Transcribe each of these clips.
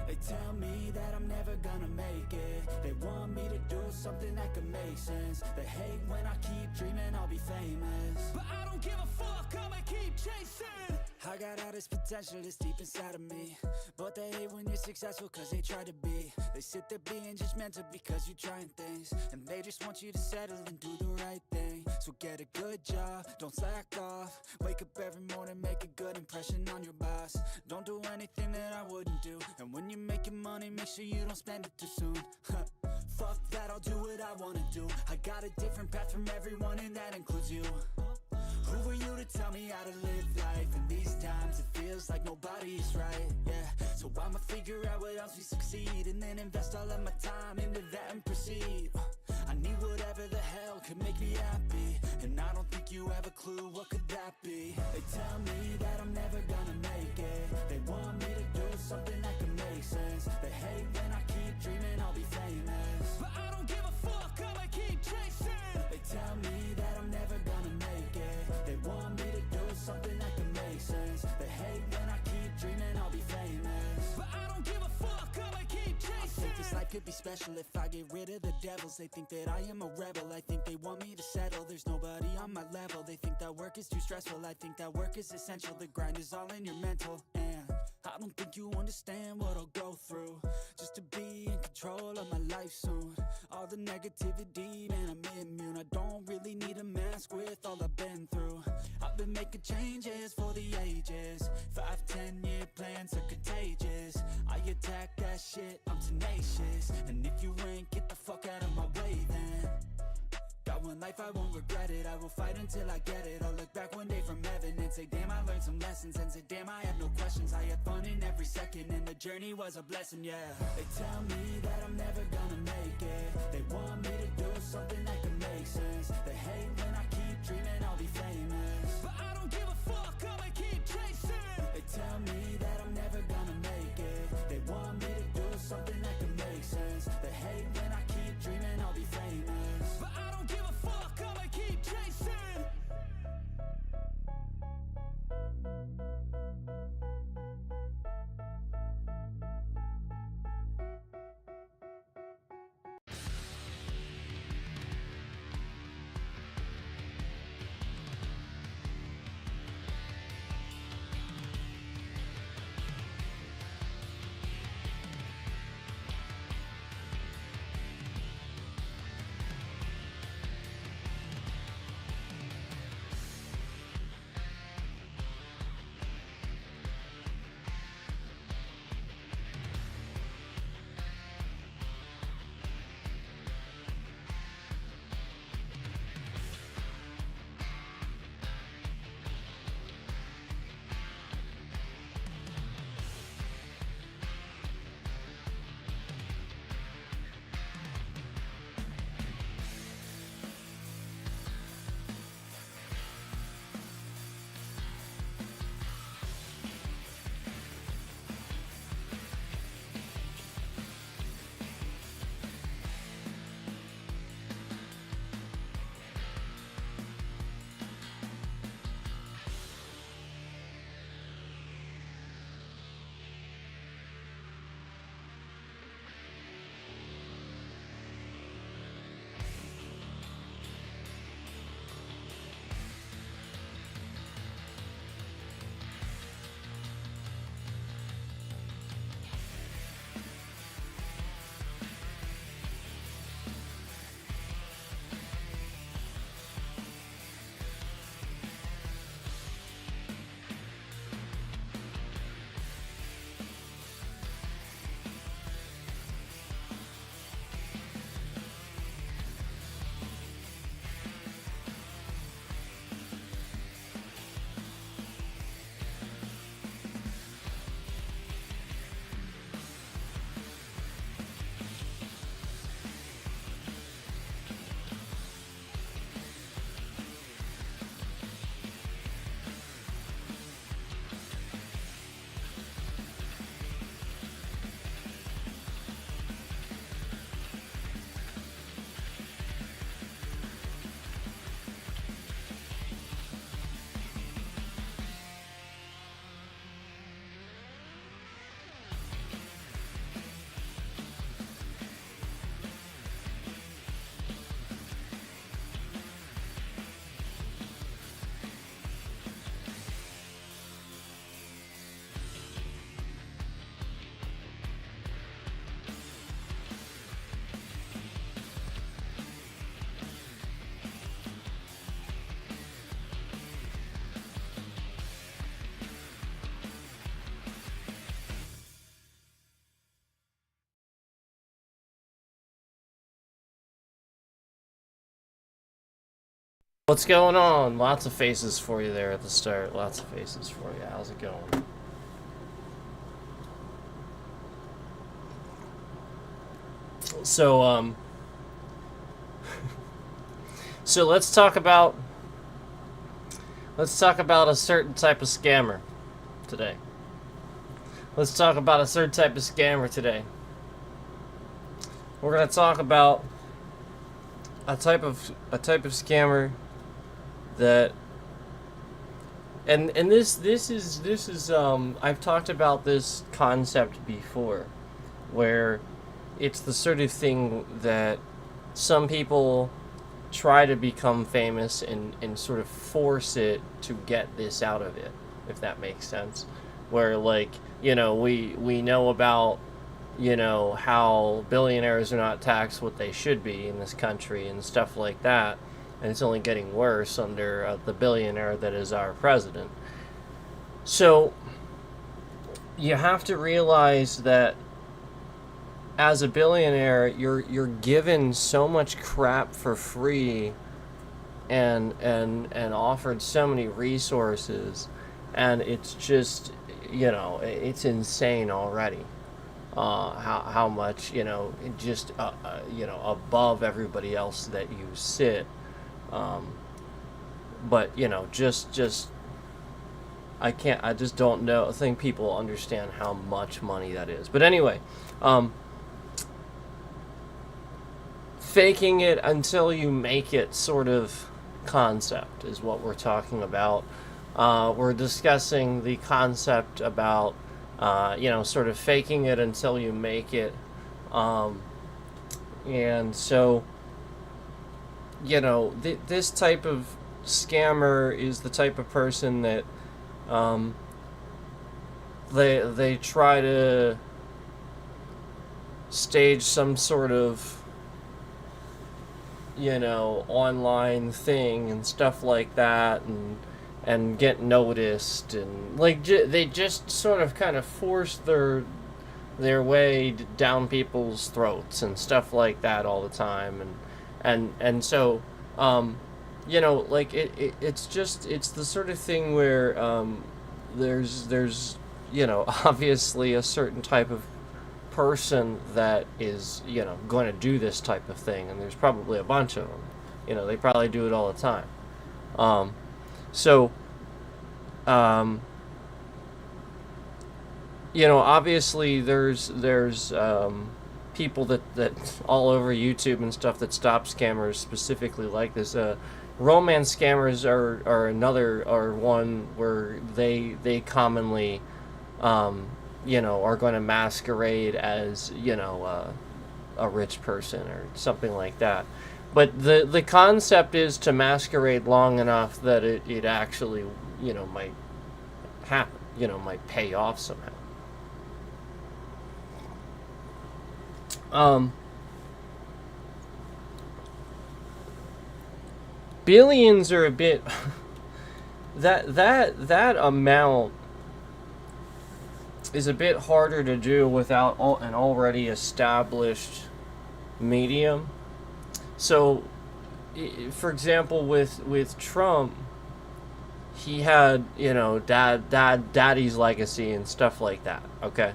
They tell me that I'm never gonna make it. They want me to do something that could make sense. They hate when I keep dreaming I'll be famous, but I don't give a fuck, I'ma keep chasing. I got all this potential that's deep inside of me, but they hate when you're successful cause they try to be. They sit there being judgmental because you're trying things, and they just want you to settle and do the right thing. So get a good job, don't slack off. Wake up every morning, make a good impression on your boss. Don't do anything that I wouldn't do, and when you're making money, make sure you don't spend it too soon. Fuck that, I'll do what I wanna do. I got a different path from everyone, and that includes you. Who are you to tell me how to live life? In these times it feels like nobody is right, yeah. So I'ma figure out what else we succeed, and then invest all of my time into that and proceed. I need whatever the hell could make me happy, and I don't think you have a clue what could that be. They tell me that I'm never gonna make it. They want me to do something that could make sense. They hate when I keep dreaming I'll be famous, but I don't give a fuck, I'ma keep chasing. They tell me that I'm never gonna make it. They want me to do something that can make sense. They hate when I keep dreaming I'll be famous, but I don't give a fuck, I'ma keep chasing. I think this life could be special if I get rid of the devils. They think that I am a rebel, I think they want me to settle. There's nobody on my level. They think that work is too stressful, I think that work is essential. The grind is all in your mental, and I don't think you understand what I'll go through just to be in control of my life soon. All the negativity, man, I'm immune. I don't really need a mask with all I've been through. I've been making changes for the ages. 5, 10-year plans are contagious. I attack that shit, I'm tenacious. And if you ain't, get the fuck out of my way then. Got one life, I won't regret it. I will fight until I get it. I'll look back one day from heaven and say, damn, I learned some lessons. And say, damn, I have no questions. I had fun in every second, and the journey was a blessing, yeah. They tell me that I'm never gonna make it. They want me to do something that can make sense. They hate when I keep dreaming I'll be famous, but I don't give a fuck, I'ma keep chasing. They tell me that I'm never gonna make it. They want me to do something that can make sense. They hate when I keep dreaming I'll be famous, but I don't give a fuck, I'ma keep chasing. What's going on? Lots of faces for you there at the start. Lots of faces for you. How's it going? So, so let's talk about a certain type of scammer today. Let's talk about a certain type of scammer today. We're gonna talk about a type of scammer that, and this is I've talked about this concept before, where it's the sort of thing that some people try to become famous and sort of force it to get this out of it, if that makes sense. Where, like, we know about, how billionaires are not taxed what they should be in this country and stuff like that, and it's only getting worse under the billionaire that is our president. So you have to realize that as a billionaire, you're given so much crap for free, and offered so many resources, and it's just, it's insane already. How much, just above everybody else that you sit. But just I just don't know. I think people understand how much money that is. But anyway, faking it until you make it sort of concept is what we're talking about. We're discussing the concept about, sort of faking it until you make it. And so, this type of scammer is the type of person that they try to stage some sort of online thing and stuff like that, and get noticed, and like they just sort of kind of force their way down people's throats and stuff like that all the time, and so like it's the sort of thing where there's obviously a certain type of person that is going to do this type of thing, and there's probably a bunch of them. They probably do it all the time. So obviously there's people that all over YouTube and stuff that stop scammers specifically like this. Romance scammers are one where they commonly are going to masquerade as a rich person or something like that. But the concept is to masquerade long enough that it actually might happen, might pay off somehow. Billions are a bit that amount is a bit harder to do without an already established medium. So, for example, with Trump, he had daddy's legacy and stuff like that. Okay,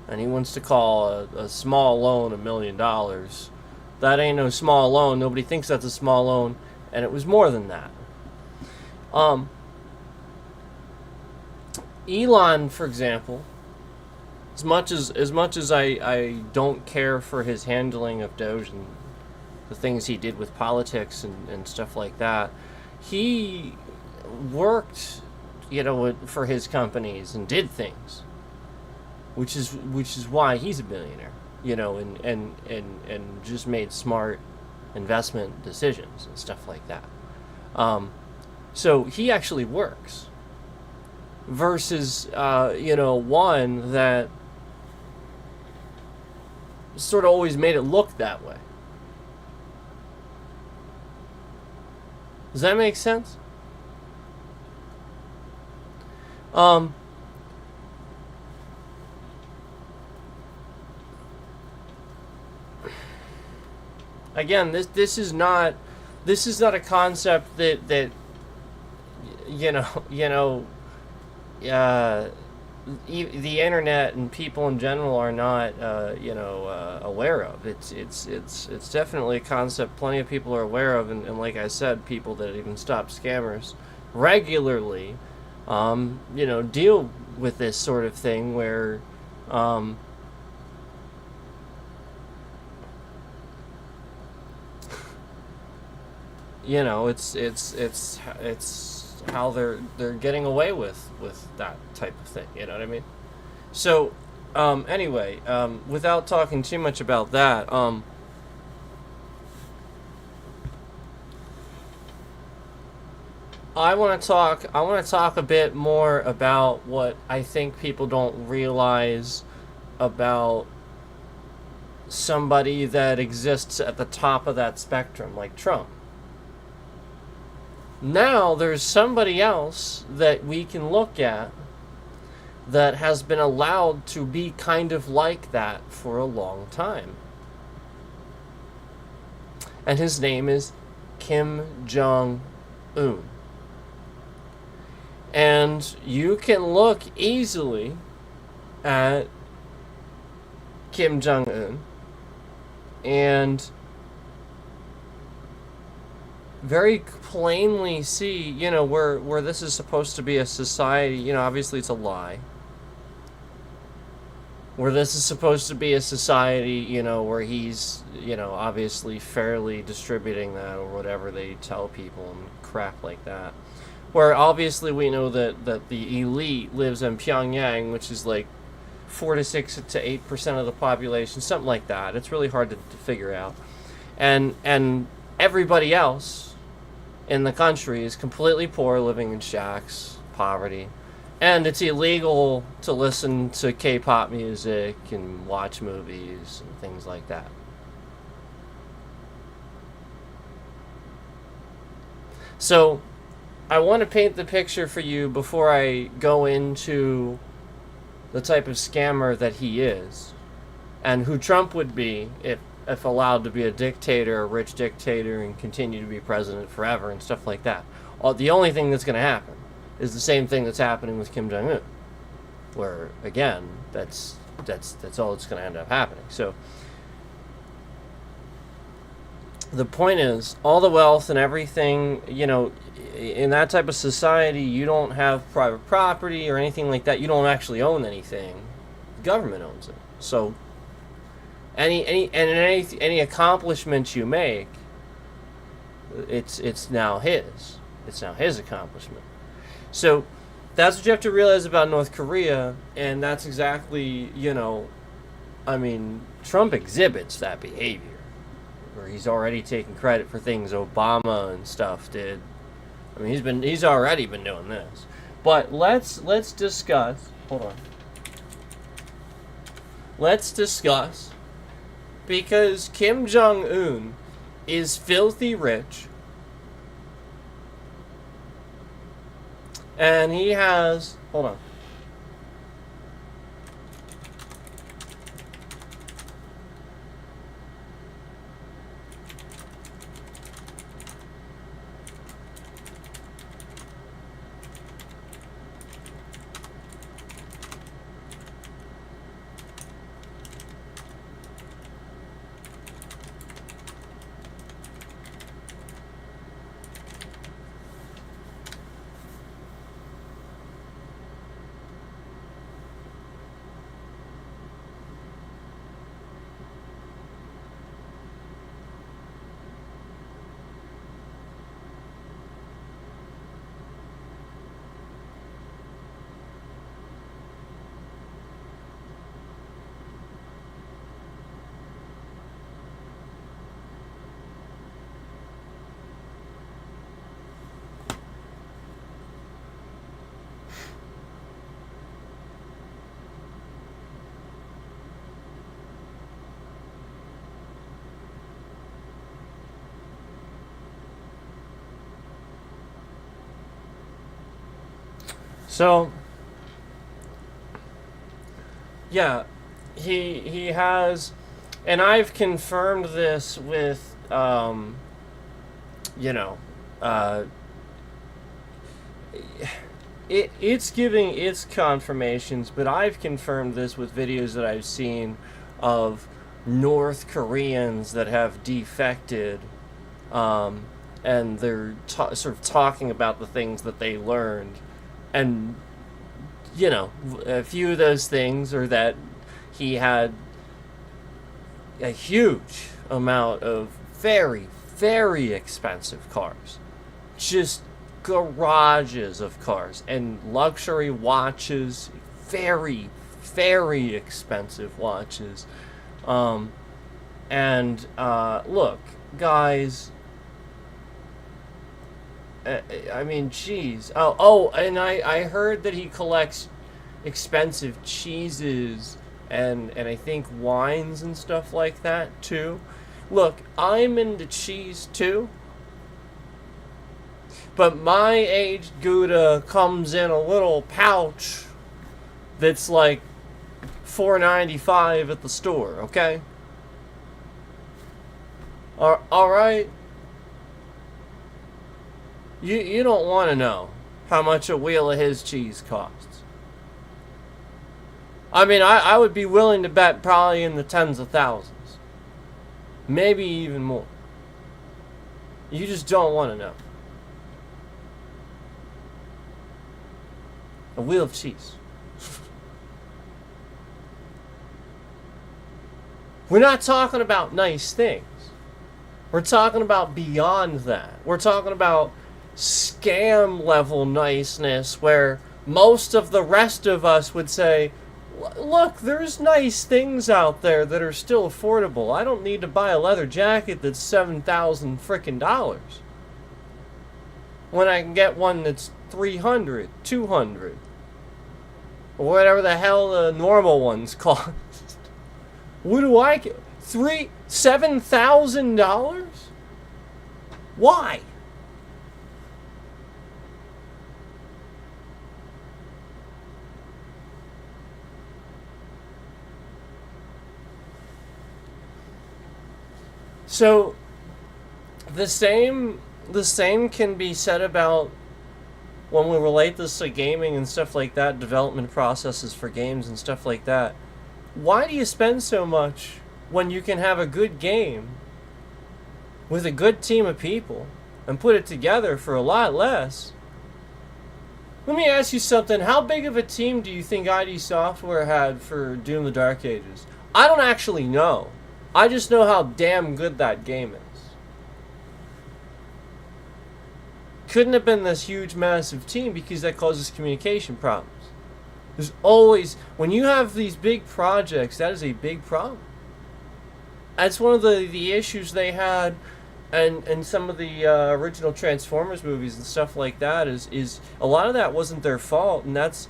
and he wants to call a small loan $1 million. That ain't no small loan. Nobody thinks that's a small loan, and it was more than that. Elon, for example, as much as I don't care for his handling of Doge and the things he did with politics and stuff like that, he worked, for his companies and did things, which is why he's a billionaire, and just made smart investment decisions and stuff like that. So he actually works. Versus, one that sort of always made it look that way. Does that make sense? Again, this is not this is not a concept that the internet and people in general are not aware of. It's definitely a concept plenty of people are aware of, and like I said, people that even stop scammers regularly deal with this sort of thing where it's how they're getting away with that type of thing. You know what I mean? So, anyway, without talking too much about that, I want to talk a bit more about what I think people don't realize about somebody that exists at the top of that spectrum, like Trump. Now there's somebody else that we can look at that has been allowed to be kind of like that for a long time. And his name is Kim Jong-un. And you can look easily at Kim Jong-un and very plainly see, where this is supposed to be a society, obviously it's a lie. Where this is supposed to be a society, where he's, obviously fairly distributing that or whatever they tell people and crap like that. Where obviously we know that the elite lives in Pyongyang, which is like 4 to 6 to 8% of the population, something like that. It's really hard to figure out. And everybody else in the country is completely poor, living in shacks, poverty. And it's illegal to listen to K-pop music and watch movies and things like that. So, I want to paint the picture for you before I go into the type of scammer that he is, and who Trump would be if allowed to be a dictator, a rich dictator, and continue to be president forever and stuff like that. The only thing that's going to happen is the same thing that's happening with Kim Jong-un, where, again, that's all that's going to end up happening. So, the point is, all the wealth and everything, in that type of society, you don't have private property or anything like that. You don't actually own anything. The government owns it. So, any accomplishments you make, it's now his. It's now his accomplishment. So, that's what you have to realize about North Korea, and that's exactly, Trump exhibits that behavior, where he's already taking credit for things Obama and stuff did. He's already been doing this. But let's discuss. Hold on. Let's discuss, because Kim Jong-un is filthy rich, and he has. Hold on. So, yeah, he has, and I've confirmed this with you know, it's giving its confirmations, but I've confirmed this with videos that I've seen of North Koreans that have defected, and they're sort of talking about the things that they learned, and you know, a few of those things are that he had a huge amount of very, very expensive cars, just garages of cars, and luxury watches, very, very expensive watches. Look, guys, I mean, geez. And I heard that he collects expensive cheeses and I think wines and stuff like that too. Look, I'm into cheese too, but my aged Gouda comes in a little pouch that's like $4.95 at the store, okay? All right? You don't want to know how much a wheel of his cheese costs. I mean, I would be willing to bet probably in the tens of thousands. Maybe even more. You just don't want to know. A wheel of cheese. We're not talking about nice things. We're talking about beyond that. We're talking about scam level niceness where most of the rest of us would say, look, there's nice things out there that are still affordable. I don't need to buy a leather jacket that's $7,000 frickin' dollars when I can get one that's $300, $200, or whatever the hell the normal ones cost. What do I get? $7,000? Why? So the same can be said about when we relate this to gaming and stuff like that, development processes for games and stuff like that. Why do you spend so much when you can have a good game with a good team of people and put it together for a lot less? Let me ask you something. How big of a team do you think ID Software had for Doom the Dark Ages? I don't actually know. I just know how damn good that game is. Couldn't have been this huge, massive team because that causes communication problems. There's always, when you have these big projects, that is a big problem. That's one of the issues they had and some of the original Transformers movies and stuff like that is a lot of that wasn't their fault, and that's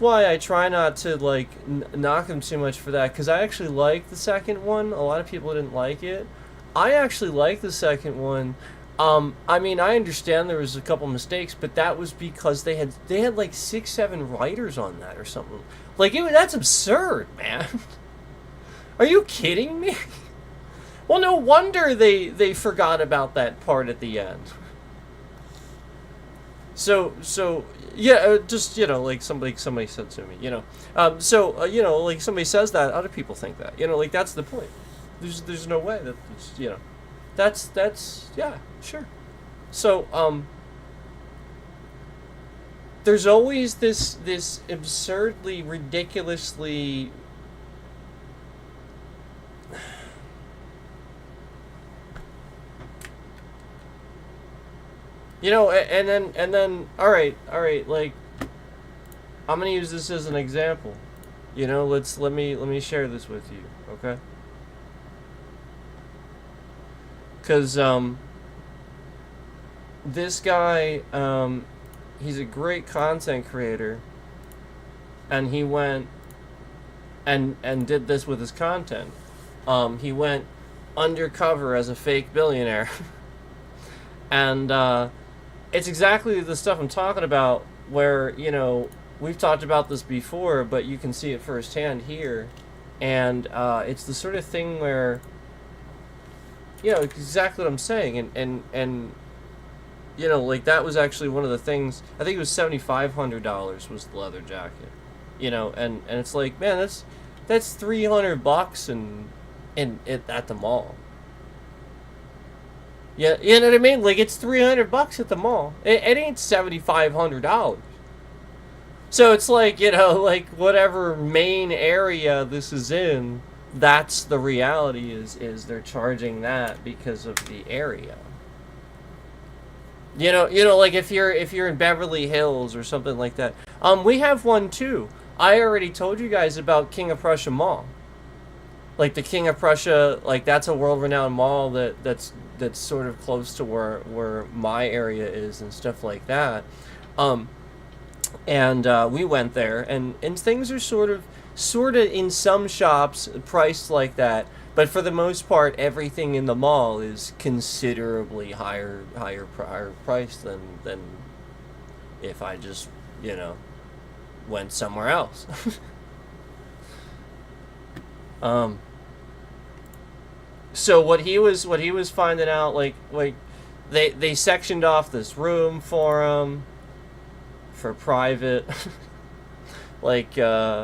why I try not to like knock them too much for that, because I actually like the second one. A lot of people didn't like it. I actually like the second one. I mean, I understand there was a couple mistakes, but that was because they had like 6-7 writers on that or something. Like that's absurd, man. Are you kidding me? Well, no wonder they forgot about that part at the end. So yeah, just like somebody said to me, like somebody says that, other people think that, like that's the point. There's no way that that's yeah, sure. So there's always this absurdly, ridiculously and then all right, like I'm gonna use this as an example. Let me share this with you, okay? Because this guy, he's a great content creator, and he went and did this with his content. He went undercover as a fake billionaire. And it's exactly the stuff I'm talking about, where we've talked about this before, but you can see it firsthand here. And it's the sort of thing where exactly what I'm saying, and you know, like that was actually one of the things. I think it was $7,500 was the leather jacket, you know, and it's like, man, that's $300 and it at the mall. Yeah, you know what I mean? Like it's $300 at the mall. It ain't $7,500. So it's like, you know, like whatever main area this is in, that's the reality is they're charging that because of the area. You know, like if you're in Beverly Hills or something like that. We have one too. I already told you guys about King of Prussia Mall. Like the King of Prussia, like that's a world-renowned mall that's sort of close to where my area is and stuff like that. And we went there, and things are sort of in some shops priced like that, but for the most part, everything in the mall is considerably higher price than if I just, you know, went somewhere else. So what he was finding out, like they sectioned off this room for him for private like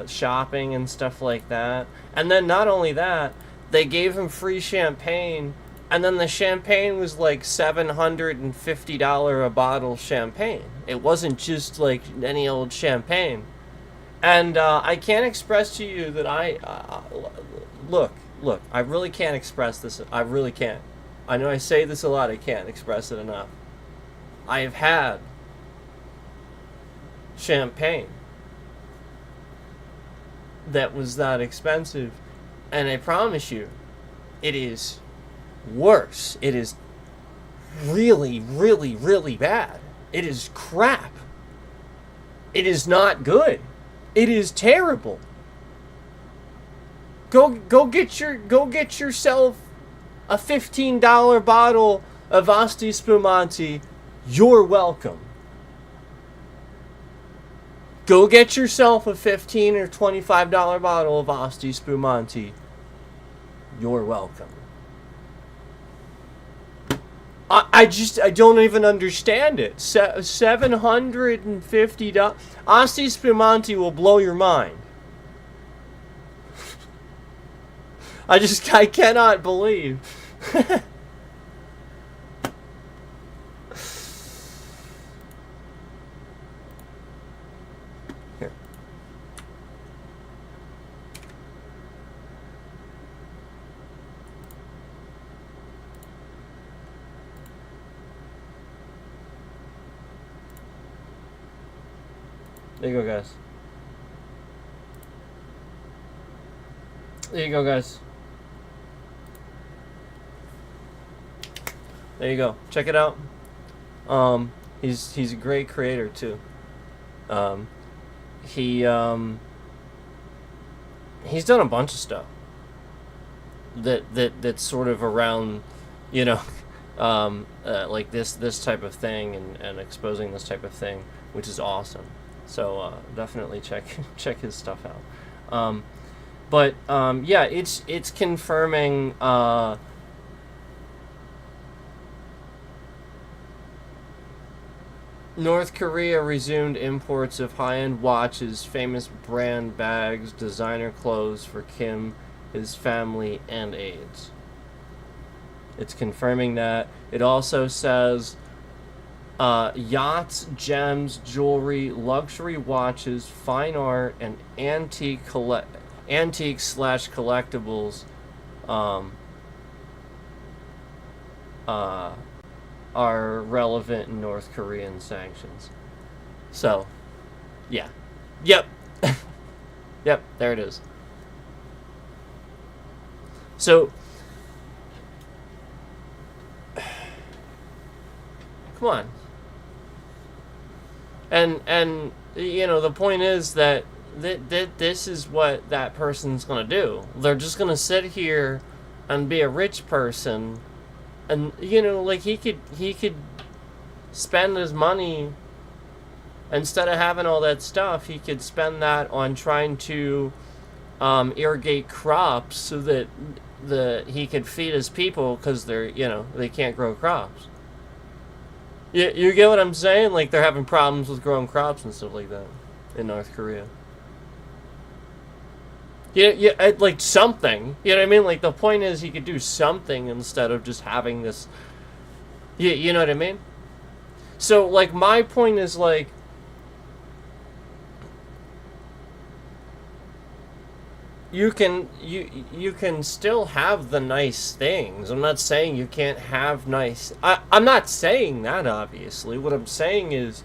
shopping and stuff like that. And then not only that, they gave him free champagne, and then the champagne was like $750 a bottle champagne. It wasn't just like any old champagne. And I can't express to you that look, I really can't express this. I really can't. I know I say this a lot, I can't express it enough. I have had champagne that was that expensive, and I promise you, it is worse. It is really, really, really bad. It is crap. It is not good. It is terrible. Go get yourself a $15 bottle of Asti Spumante. You're welcome. Go get yourself a $15 or $25 bottle of Asti Spumante. You're welcome. I don't even understand it. $750. Asti Spumante will blow your mind. I cannot believe. Here. There you go, guys. There you go, guys. There you go. Check it out. He's a great creator too. He's done a bunch of stuff that's sort of around, you know, like this type of thing and exposing this type of thing, which is awesome. So definitely check his stuff out. Yeah, it's confirming. North Korea resumed imports of high-end watches, famous brand bags, designer clothes for Kim, his family, and aides. It's confirming that. It also says yachts, gems, jewelry, luxury watches, fine art, and antiques/collectibles are relevant in North Korean sanctions. So, yeah. Yep. Yep, there it is. So, come on. And you know, the point is that this is what that person's going to do. They're just going to sit here and be a rich person. And, you know, like, he could spend his money, instead of having all that stuff, he could spend that on trying to irrigate crops so that he could feed his people, because they're, you know, they can't grow crops. You get what I'm saying? Like, they're having problems with growing crops and stuff like that in North Korea. Yeah, like something. You know what I mean? Like, the point is he could do something instead of just having this. You know what I mean? So, like, my point is, like, you can still have the nice things. I'm not saying you can't have nice. I'm not saying that, obviously. What I'm saying is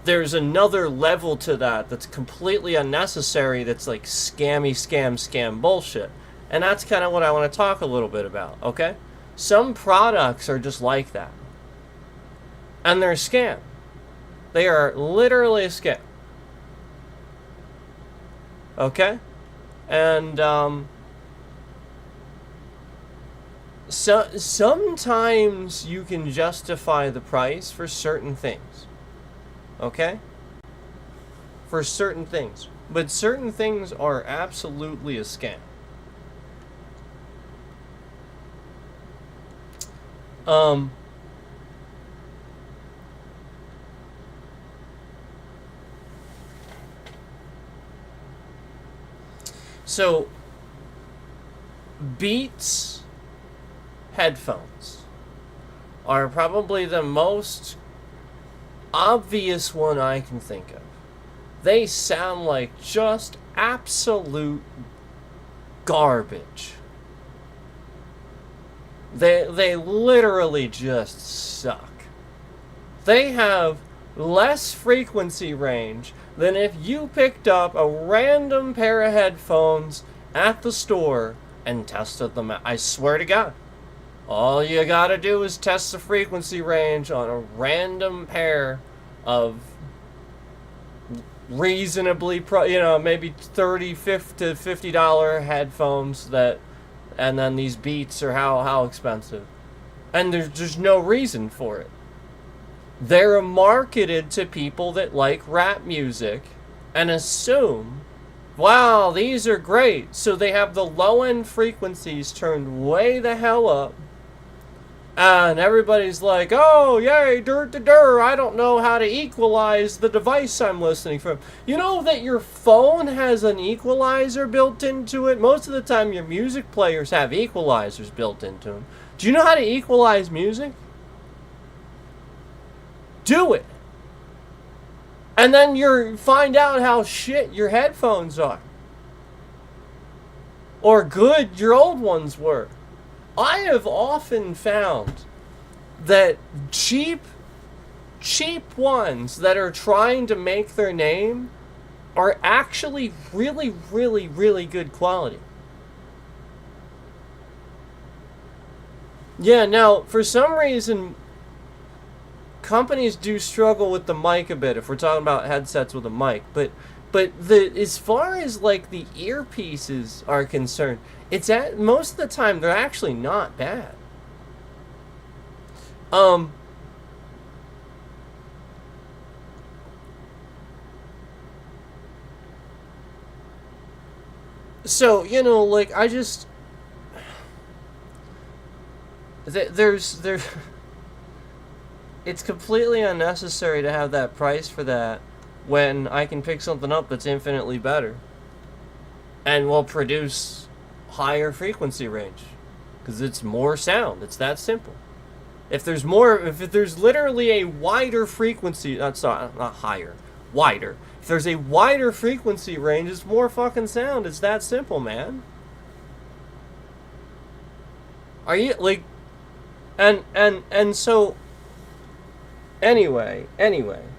there's another level to that that's completely unnecessary, that's like scam bullshit. And that's kind of what I want to talk a little bit about, okay? Some products are just like that. And they're a scam. They are literally a scam. Okay? And, so sometimes you can justify the price for certain things. Okay? For certain things. But certain things are absolutely a scam. So, Beats headphones are probably the most obvious one I can think of. They sound like just absolute garbage. They literally just suck. They have less frequency range than if you picked up a random pair of headphones at the store and tested them out. I swear to God. All you gotta do is test the frequency range on a random pair of reasonably, maybe $30 to $50 headphones and then these Beats are how expensive. And there's no reason for it. They're marketed to people that like rap music and assume, wow, these are great. So they have the low-end frequencies turned way the hell up. And everybody's like, oh, yay, I don't know how to equalize the device I'm listening from. You know that your phone has an equalizer built into it? Most of the time your music players have equalizers built into them. Do you know how to equalize music? Do it. And then you find out how shit your headphones are. Or good your old ones were. I have often found that cheap ones that are trying to make their name are actually really, really, really good quality. Yeah, now, for some reason, companies do struggle with the mic a bit if we're talking about headsets with a mic, but as far as like the earpieces are concerned, most of the time they're actually not bad. So, like, I just there's it's completely unnecessary to have that price for that when I can pick something up that's infinitely better and will produce higher frequency range because it's more sound. It's that simple. If there's literally a wider frequency, not higher, wider. If there's a wider frequency range, it's more fucking sound. It's that simple, man. Are you like, and so anyway, when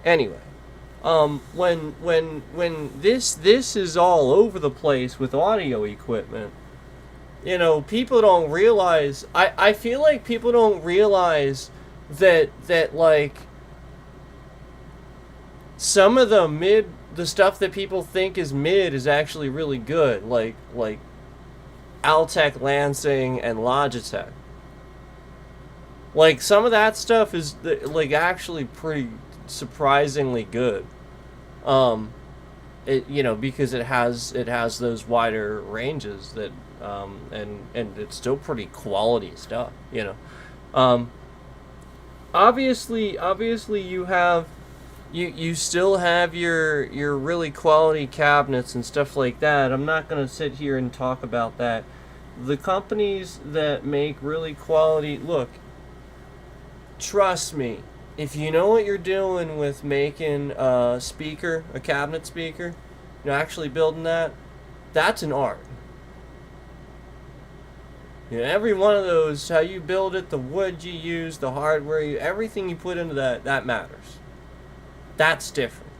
this is all over the place with audio equipment, people don't realize, I feel like people don't realize that like some of the stuff that people think is mid is actually really good, like Altec, Lansing, and Logitech. Like, some of that stuff is, like, actually pretty surprisingly good. Because it has those wider ranges that, and it's still pretty quality stuff, obviously you still have your really quality cabinets and stuff like that. I'm not going to sit here and talk about that. The companies that make really quality, look, trust me, if you know what you're doing with making a speaker, a cabinet speaker, actually building that, that's an art. Every one of those, how you build it, the wood you use, the hardware, everything you put into that matters. That's different.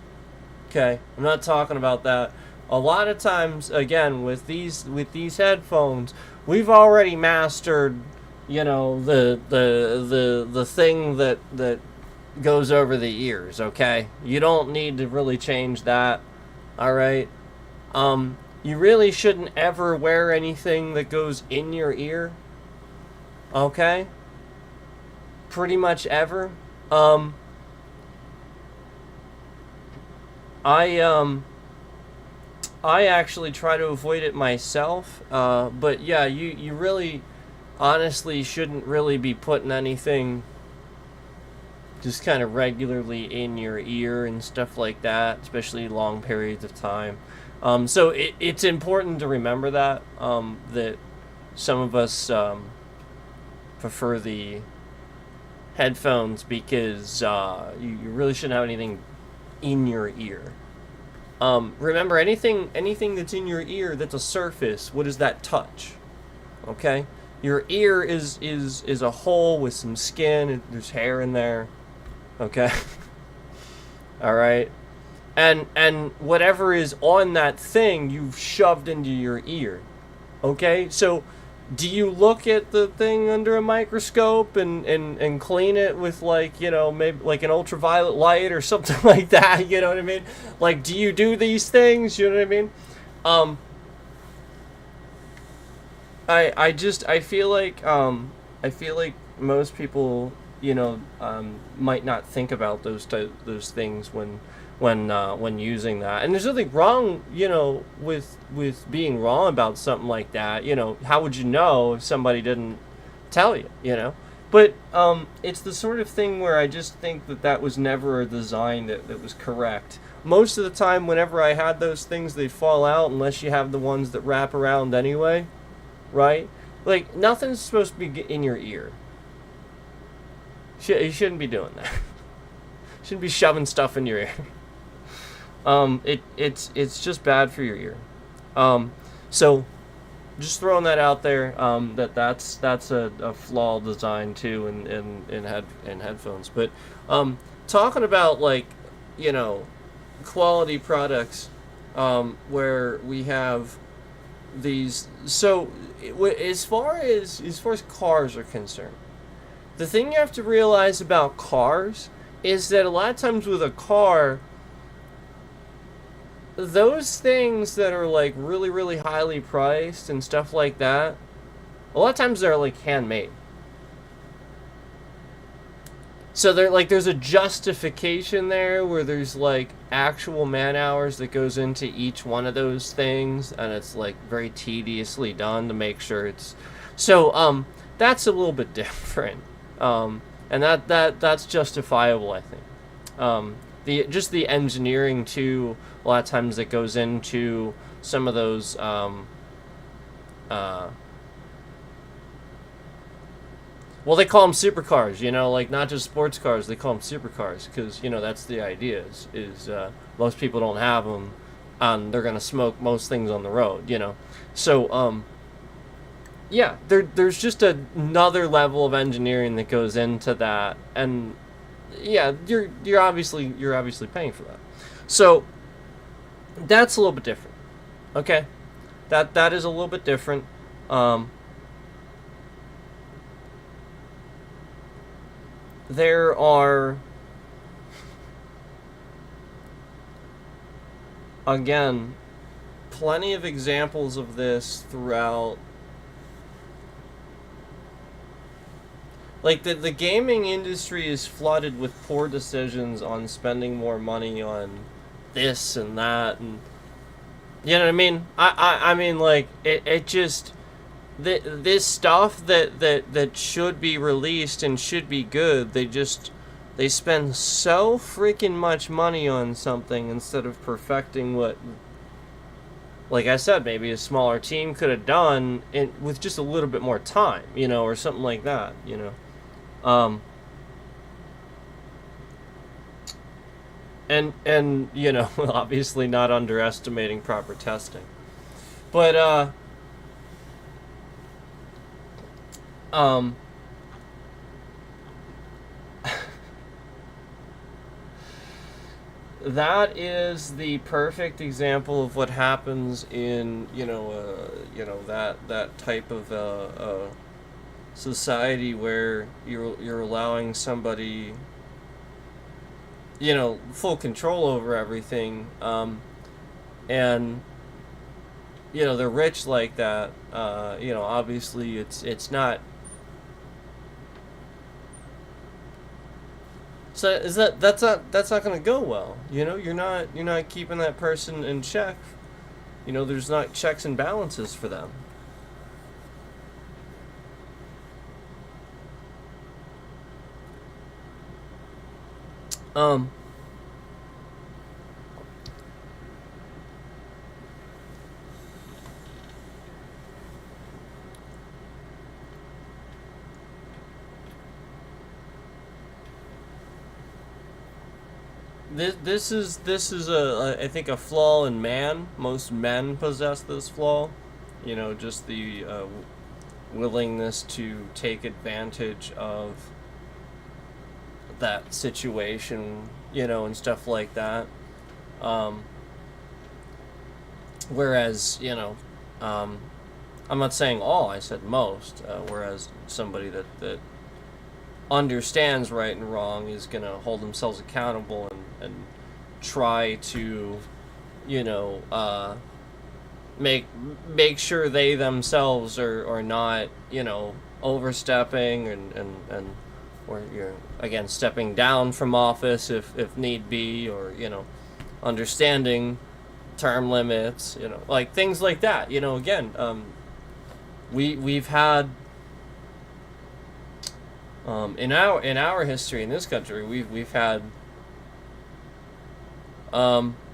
Okay? I'm not talking about that. A lot of times, again, with these headphones, we've already mastered, the thing that goes over the ears, okay? You don't need to really change that. All right? You really shouldn't ever wear anything that goes in your ear. Okay? Pretty much ever. I actually try to avoid it myself, but yeah, you really honestly shouldn't really be putting anything just kind of regularly in your ear and stuff like that, especially long periods of time. So it's important to remember that some of us prefer the headphones because you really shouldn't have anything in your ear. Remember, anything that's in your ear that's a surface, what does that touch? Okay? Your ear is a hole with some skin, there's hair in there. Okay? Alright? And whatever is on that thing, you've shoved into your ear. Okay? So, do you look at the thing under a microscope and clean it with, maybe like an ultraviolet light or something like that? You know what I mean? Like, do you do these things? You know what I mean? I feel like most people, might not think about those things when using that. And there's nothing wrong, with being wrong about something like that. How would you know if somebody didn't tell you, But it's the sort of thing where I just think that was never a design that was correct. Most of the time, whenever I had those things, they fall out unless you have the ones that wrap around anyway, right? Like, nothing's supposed to be in your ear. You shouldn't be doing that. You shouldn't be shoving stuff in your ear. It's just bad for your ear. So just throwing that out there, that's a flawed design too in headphones. But talking about quality products, where we have these. So as far as cars are concerned, the thing you have to realize about cars is that a lot of times with a car, those things that are really, really highly priced and stuff like that, a lot of times they're handmade. So there's a justification there where there's actual man hours that goes into each one of those things, and it's very tediously done to make sure it's so that's a little bit different. And that's justifiable, I think. The engineering too, a lot of times that goes into some of those well, they call them supercars, not just sports cars, they call them supercars because that's the idea is most people don't have them and they're gonna smoke most things on the road, so yeah, there's just another level of engineering that goes into that, and yeah, you're obviously paying for that. So that's a little bit different. Okay? That is a little bit different. There are, again, plenty of examples of this throughout. The gaming industry is flooded with poor decisions on spending more money on this and that, and you know what I mean? I mean, it just this stuff that should be released and should be good, they just they spend so freaking much money on something instead of perfecting what, like I said, maybe a smaller team could have done with just a little bit more time, or something like that, And obviously not underestimating proper testing. But that is the perfect example of what happens in that type of society where you're allowing somebody full control over everything, and they're rich like that. Obviously it's not. So that's not going to go well. You're not keeping that person in check. There's not checks and balances for them. This is I think a flaw in man. Most men possess this flaw. Just the willingness to take advantage of that situation, and stuff like that. Whereas, I'm not saying all, I said most. Whereas somebody that understands right and wrong is going to hold themselves accountable and try to, make sure they themselves are not, overstepping and or again stepping down from office if need be, or understanding term limits, like things like that. Again, we've had in our history in this country, we've had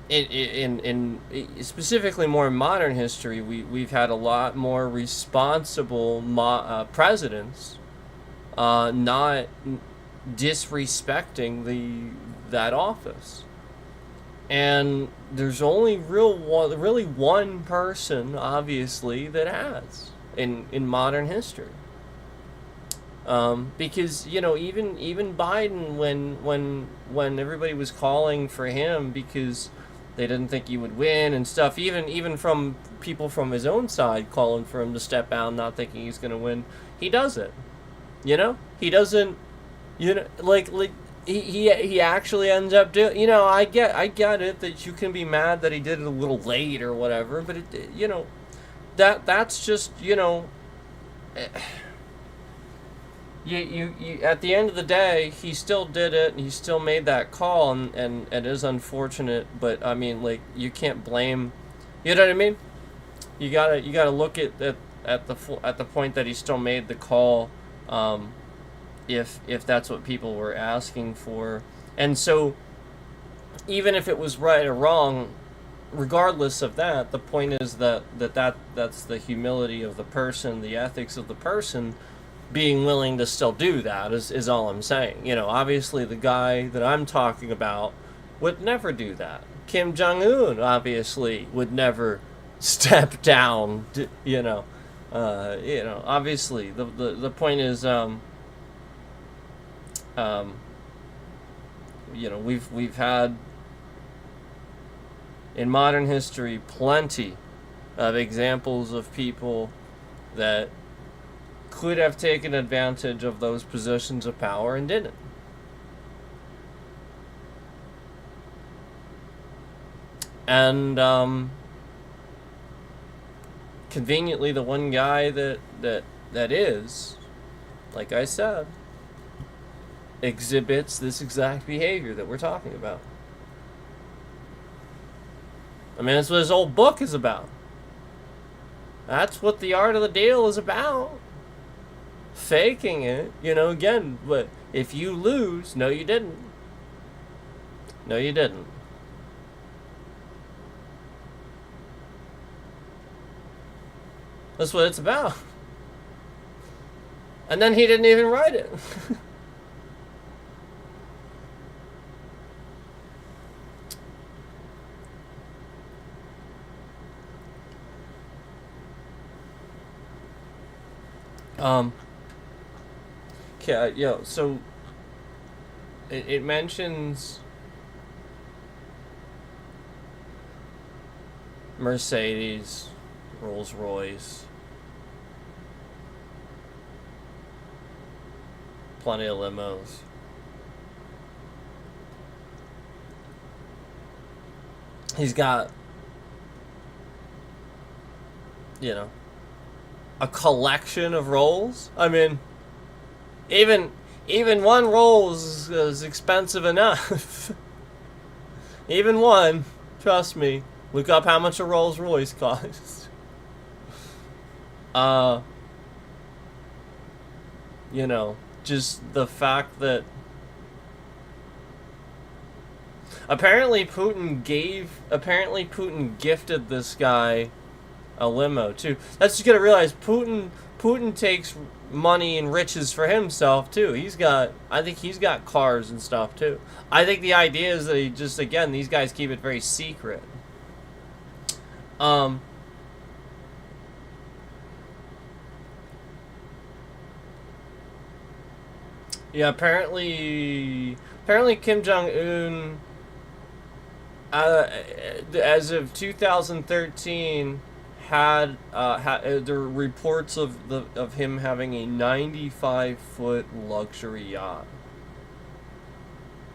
in specifically more modern history, we've had a lot more responsible presidents, not disrespecting that office. And there's only really one person, obviously, that has in modern history. Because even Biden, when everybody was calling for him because they didn't think he would win and stuff, even from people from his own side calling for him to step down, not thinking he's going to win, he does it. He doesn't. Like he actually ends up doing. I get it that you can be mad that he did it a little late or whatever, but that's just You at the end of the day, he still did it, and he still made that call, and it is unfortunate, but I mean, like, you can't blame, you know what I mean? You gotta look at the point that he still made the call, if that's what people were asking for. And so even if it was right or wrong, regardless of that, the point is that's the humility of the person, the ethics of the person, being willing to still do that is all I'm saying. Obviously the guy that I'm talking about would never do that. Kim Jong-un obviously would never step down, obviously the point is, we've had in modern history plenty of examples of people that could have taken advantage of those positions of power and didn't. And conveniently, the one guy that is, like I said, exhibits this exact behavior that we're talking about. I mean, that's what his whole book is about. That's what The Art of the Deal is about. Faking it, again, but If you lose, no, you didn't. No, you didn't. That's what it's about. And then he didn't even write it. Okay, so it mentions Mercedes, Rolls-Royce, plenty of limos. He's got, you know, a collection of rolls. I mean, even one Rolls is expensive enough. Even one, trust me. Look up how much a Rolls Royce costs. You know, just the fact that apparently Putin gifted this guy a limo too. That's just gonna realize Putin takes money and riches for himself too. I think he's got cars and stuff too. I think the idea is that he just, again, these guys keep it very secret. Yeah, apparently Kim Jong-un, as of 2013, had the reports of him having a 95-foot luxury yacht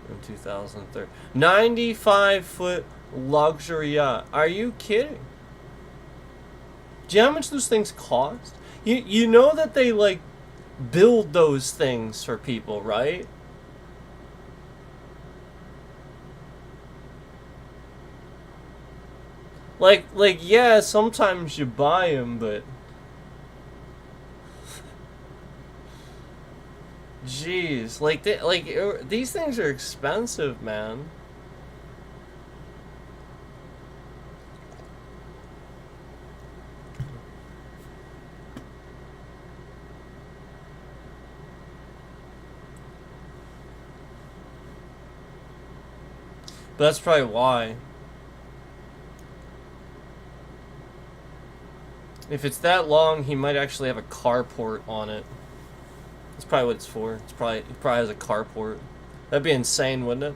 in 2013. 95-foot luxury yacht. Are you kidding? Do you know how much those things cost? You know that they like build those things for people, right? Like yeah, sometimes you buy them, but jeez, these things are expensive, man. But that's probably why. If it's that long, he might actually have a carport on it. That's probably what it's for. It probably has a carport. That'd be insane, wouldn't it?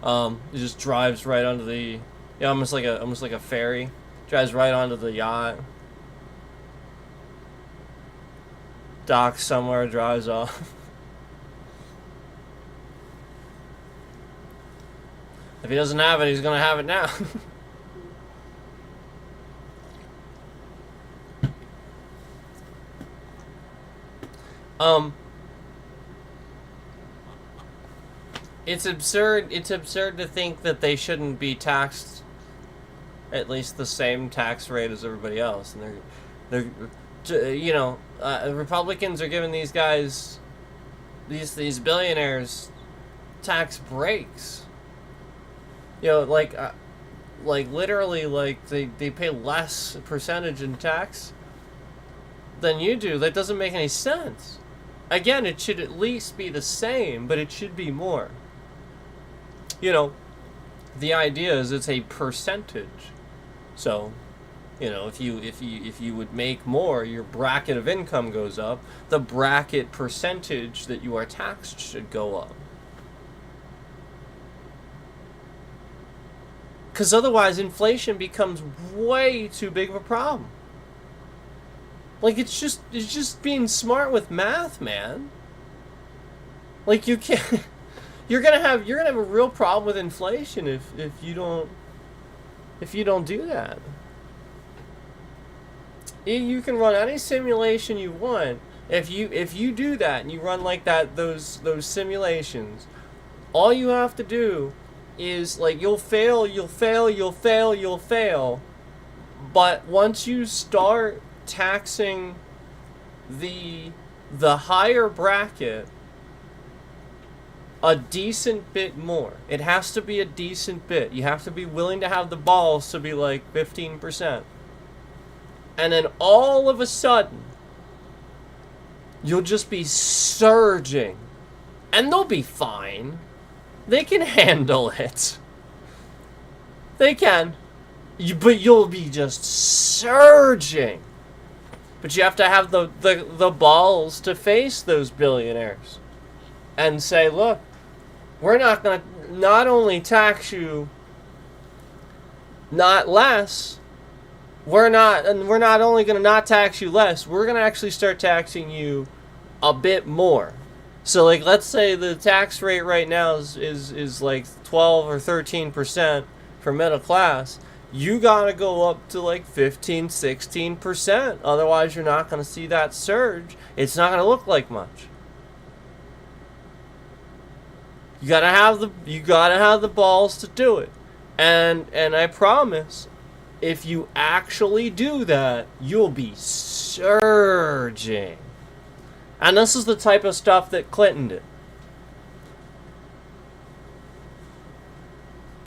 It just drives right onto the, yeah, almost like a ferry. Drives right onto the yacht. Docks somewhere, drives off. If he doesn't have it, he's gonna have it now. It's absurd to think that they shouldn't be taxed at least the same tax rate as everybody else, and they're you know, Republicans are giving these guys, these billionaires, tax breaks. You know, like literally, like they pay less percentage in tax than you do. That doesn't make any sense. Again, it should at least be the same, but it should be more. You know, the idea is it's a percentage. So, you know, if you would make more, your bracket of income goes up. The bracket percentage that you are taxed should go up. Because otherwise, inflation becomes way too big of a problem. Like, it's just being smart with math, man. Like, you can't. You're gonna have a real problem with inflation if you don't do that. You can run any simulation you want. If you do that and you run like that, those simulations, all you have to do is, like, you'll fail. But once you start taxing the higher bracket, a decent bit more. It has to be a decent bit. You have to be willing to have the balls to be like 15%. And then all of a sudden, you'll just be surging. And they'll be fine. They can handle it. They can. But you'll be just surging. But you have to have the balls to face those billionaires. And say, look, we're not going to not only tax you not less, we're not only going to not tax you less, we're going to actually start taxing you a bit more. So, like, let's say the tax rate right now is like 12 or 13% for middle class. You got to go up to like 15, 16%. Otherwise, you're not going to see that surge. It's not going to look like much. You gotta have the balls to do it, and I promise, if you actually do that, you'll be surging. And this is the type of stuff that Clinton did.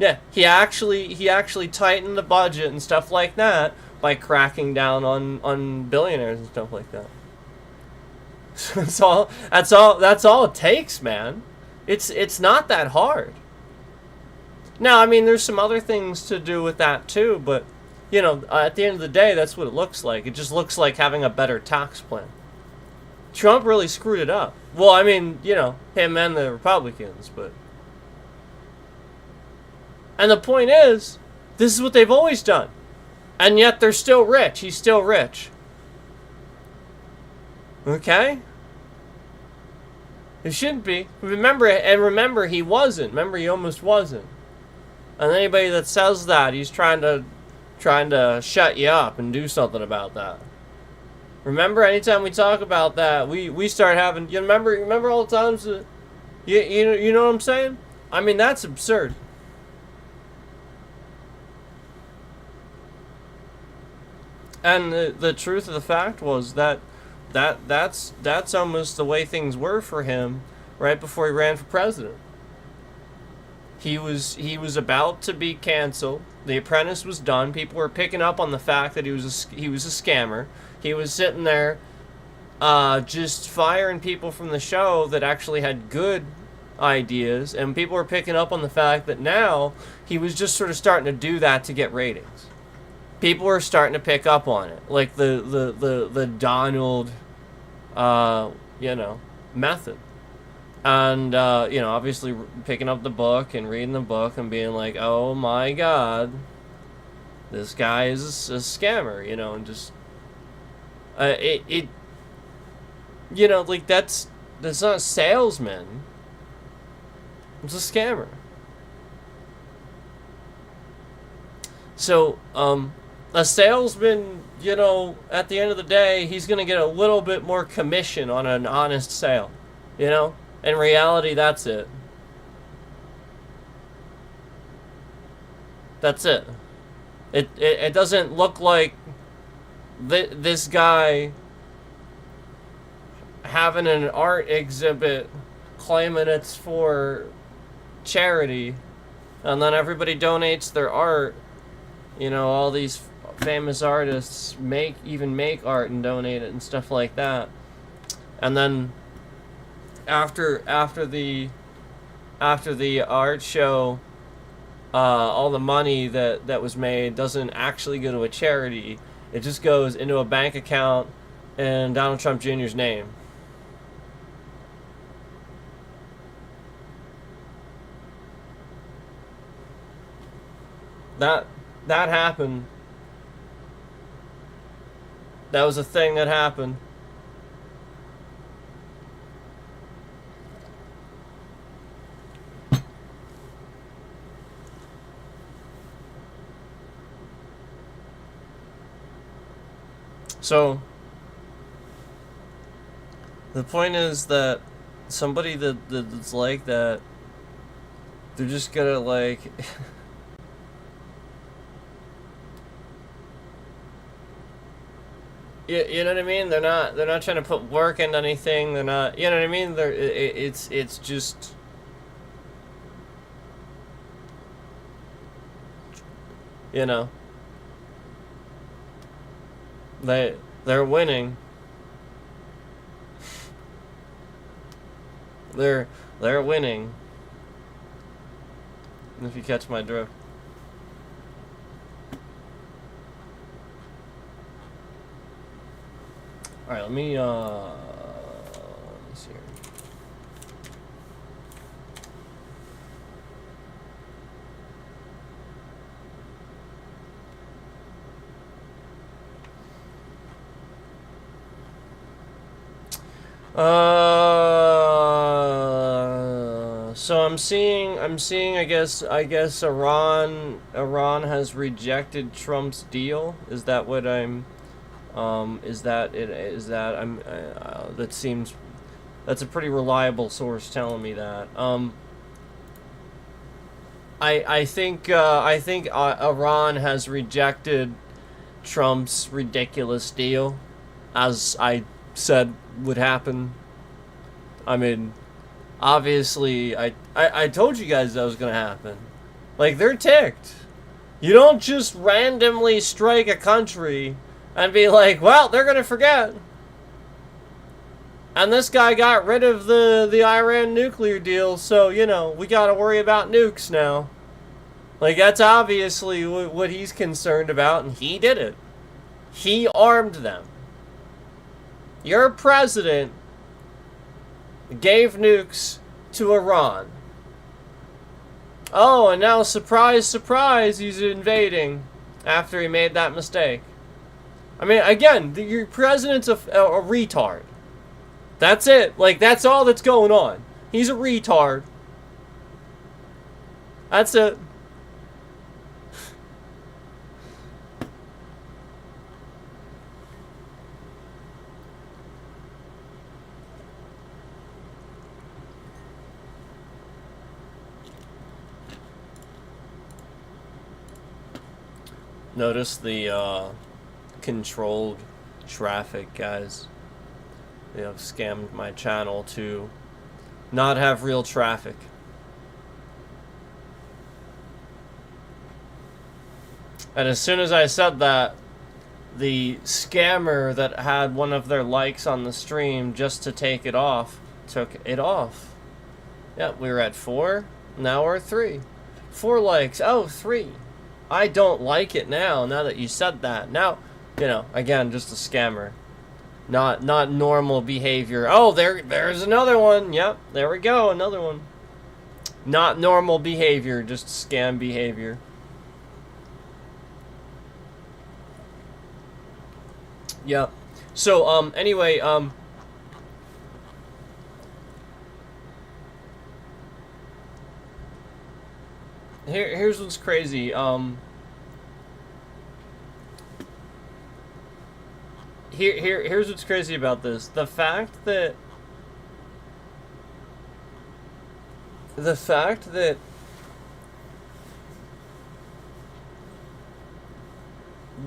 Yeah, he actually tightened the budget and stuff like that by cracking down on billionaires and stuff like that. That's all it takes, man. It's not that hard. Now, I mean, there's some other things to do with that too, but, you know, at the end of the day, that's what it looks like. It just looks like having a better tax plan. Trump really screwed it up. Well, I mean, you know, him and the Republicans, but... And the point is, this is what they've always done. And yet they're still rich. He's still rich. Okay? It shouldn't be. Remember, he wasn't. Remember, he almost wasn't. And anybody that says that, he's trying to shut you up and do something about that. Remember, anytime we talk about that, we start having. You remember all the times that, you know what I'm saying? I mean, that's absurd. And the truth of the fact was that's almost the way things were for him right before he ran for president. He was about to be canceled. The Apprentice was done. People were picking up on the fact that he was a scammer. He was sitting there just firing people from the show that actually had good ideas, and people were picking up on the fact that now he was just sort of starting to do that to get ratings. People were starting to pick up on it, like the Donald, method, and obviously picking up the book and reading the book and being like, oh my God, this guy is a scammer, and just like that's not a salesman, it's a scammer. So a salesman, at the end of the day, he's going to get a little bit more commission on an honest sale. In reality, that's it. That's it. It doesn't look like this guy having an art exhibit claiming it's for charity, and then everybody donates their art. All these famous artists make art and donate it and stuff like that. And then after the art show, all the money that was made doesn't actually go to a charity. It just goes into a bank account in Donald Trump Jr.'s name. That happened. That was a thing that happened. So, the point is that somebody that's like that, they're just gonna like... You know what I mean? They're not trying to put work into anything. They're not, you know what I mean? It's just You know, they're winning. They're winning. If you catch my drift. All right, let me see here. So I'm seeing I guess Iran has rejected Trump's deal. Is that what I'm that seems, that's a pretty reliable source telling me that. I think Iran has rejected Trump's ridiculous deal, as I said would happen. I mean, obviously, I told you guys that was gonna happen. Like, they're ticked. You don't just randomly strike a country and be like, well, they're gonna forget. And this guy got rid of the Iran nuclear deal, so, you know, we gotta worry about nukes now. Like, that's obviously what he's concerned about, and he did it. He armed them. Your president gave nukes to Iran. Oh, and now, surprise, surprise, he's invading after he made that mistake. I mean, again, your president's a retard. That's it. Like, that's all that's going on. He's a retard. That's it. Notice the controlled traffic, guys. They have scammed my channel to not have real traffic. And as soon as I said that, the scammer that had one of their likes on the stream just to take it off, took it off. Yep, we were at 4, now we're at 3. 4 likes, oh, 3. I don't like it now that you said that. Now, you know, again, just a scammer. Not normal behavior. Oh, there's another one. Yep, there we go, another one. Not normal behavior, just scam behavior. Yep. So, anyway, here's what's crazy. Here's what's crazy about this. The fact that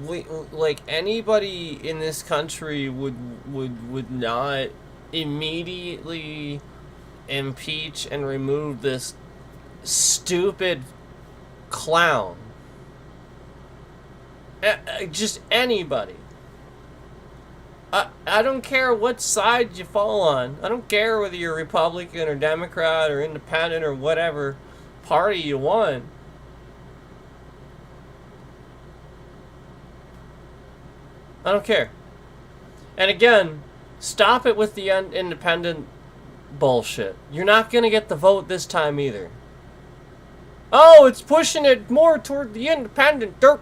we, like, anybody in this country would not immediately impeach and remove this stupid clown. Just anybody. I don't care what side you fall on. I don't care whether you're Republican or Democrat or Independent or whatever party you want. I don't care. And again, stop it with the independent bullshit. You're not going to get the vote this time either. Oh, it's pushing it more toward the independent. Dur.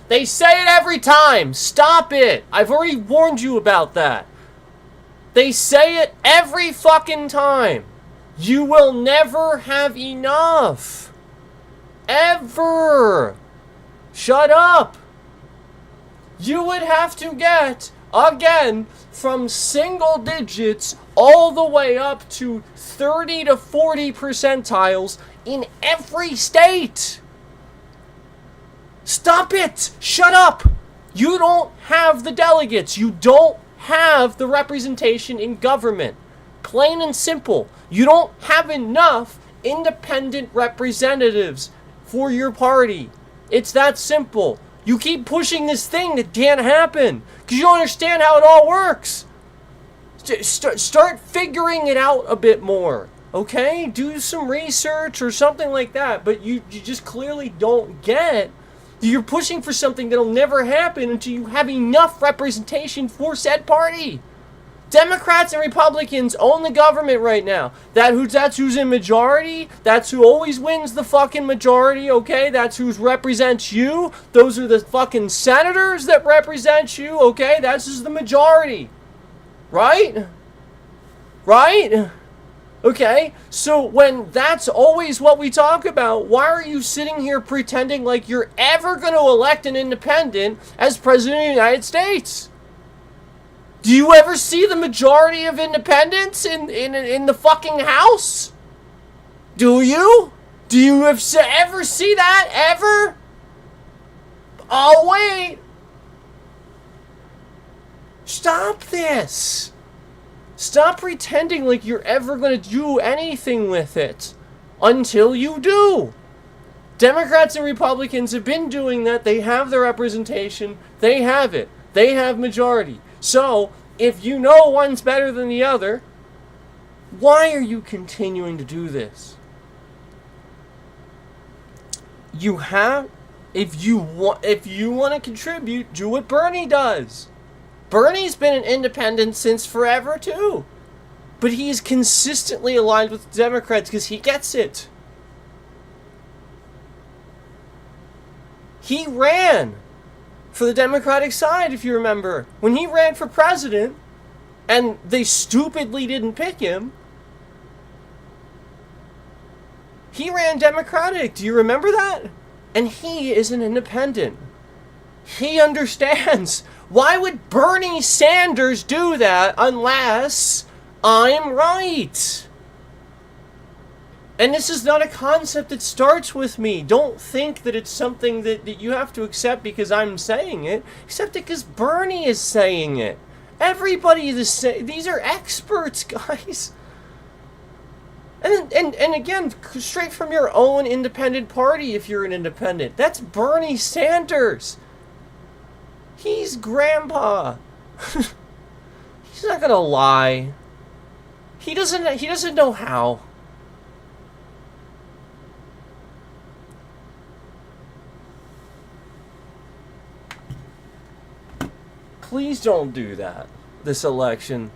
They say it every time. Stop it. I've already warned you about that. They say it every fucking time. You will never have enough. Ever. Shut up. You would have to get, again, from single digits all the way up to 30 to 40 percentiles in every state. Stop it! Shut up! You don't have the delegates. You don't have the representation in government. Plain and simple. You don't have enough independent representatives for your party. It's that simple. You keep pushing this thing that can't happen because you don't understand how it all works. Start figuring it out a bit more, okay? Do some research or something like that, but you just clearly don't get. You're pushing for something that'll never happen until you have enough representation for said party. Democrats and Republicans own the government right now. That's who's in majority. That's who always wins the fucking majority, okay? That's who represents you. Those are the fucking senators that represent you, okay? That's just the majority. Right? Right? Okay, so when that's always what we talk about, why are you sitting here pretending like you're ever going to elect an independent as president of the United States? Do you ever see the majority of independents in the fucking House? Do you? Do you ever see that? Ever? Oh, wait. Stop this. Stop pretending like you're ever going to do anything with it until you do. Democrats and Republicans have been doing that. They have their representation. They have it. They have majority. So, if you know one's better than the other, why are you continuing to do this? You have, if you want to contribute, do what Bernie does. Bernie's been an independent since forever, too. But he's consistently aligned with the Democrats because he gets it. He ran for the Democratic side, if you remember. When he ran for president, and they stupidly didn't pick him, he ran Democratic. Do you remember that? And he is an independent. He understands. Why would Bernie Sanders do that unless I'm right? And this is not a concept that starts with me. Don't think that it's something that you have to accept because I'm saying it. Accept it because Bernie is saying it. Everybody is saying. These are experts, guys. And again, straight from your own independent party if you're an independent. That's Bernie Sanders. He's grandpa. He's not gonna lie. He doesn't know how. Please don't do that this election.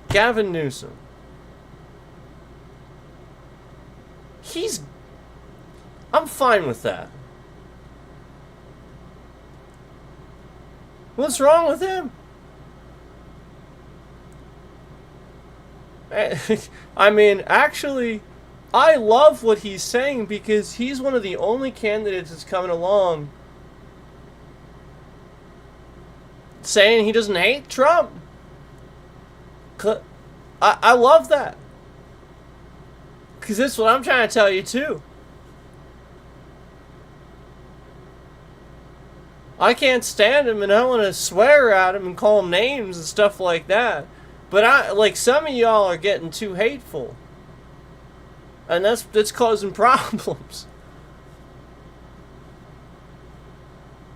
Gavin Newsom. I'm fine with that. What's wrong with him? I mean, actually, I love what he's saying because he's one of the only candidates that's coming along saying he doesn't hate Trump. I love that. Because that's what I'm trying to tell you, too. I can't stand him, and I want to swear at him and call him names and stuff like that. But some of y'all are getting too hateful. And that's causing problems.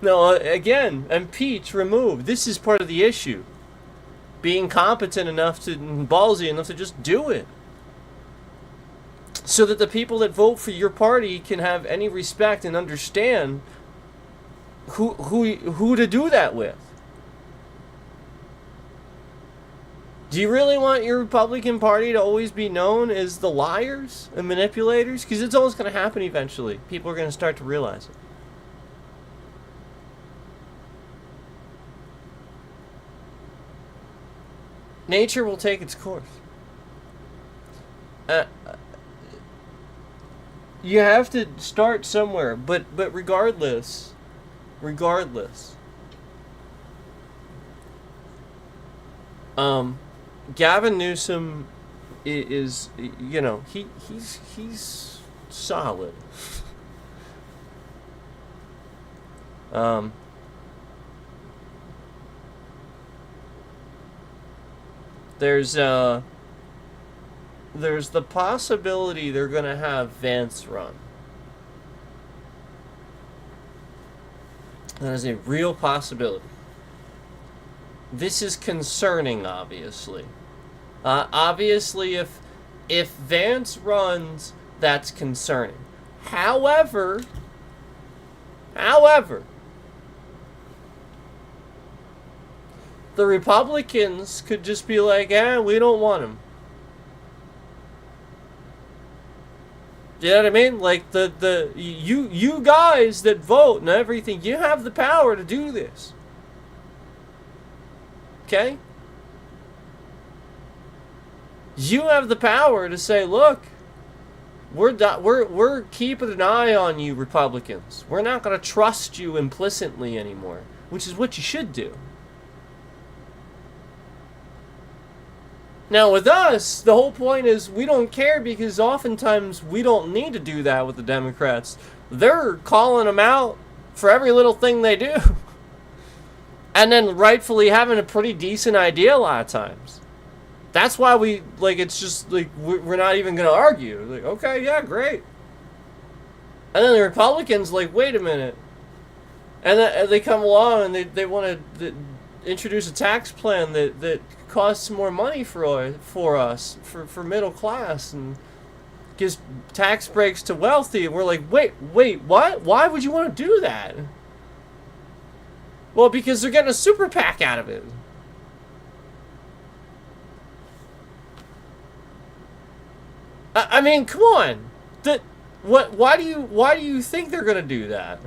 No, again, impeach, remove. This is part of the issue. Being competent enough ballsy enough to just do it. So that the people that vote for your party can have any respect and understand who to do that with. Do you really want your Republican Party to always be known as the liars and manipulators? Because it's always going to happen eventually. People are going to start to realize it. Nature will take its course. You have to start somewhere, but regardless, Gavin Newsom is, you know, he's solid. There's the possibility they're gonna have Vance run. That is a real possibility. This is concerning, obviously. Obviously, if Vance runs, that's concerning. However, the Republicans could just be like, we don't want him. You know what I mean? Like, you guys that vote and everything, you have the power to do this. Okay? You have the power to say, look, we're keeping an eye on you, Republicans. We're not going to trust you implicitly anymore, which is what you should do. Now, with us, the whole point is we don't care because oftentimes we don't need to do that with the Democrats. They're calling them out for every little thing they do. And then rightfully having a pretty decent idea a lot of times. That's why we, like, it's just, like, we're not even going to argue. Like, okay, yeah, great. And then the Republicans, like, wait a minute. And they come along and they want to introduce a tax plan that costs more money for us, for middle class, and gives tax breaks to wealthy. And we're like, wait, what? Why would you want to do that? Well, because they're getting a super PAC out of it. I mean, come on. Why do you think they're gonna do that?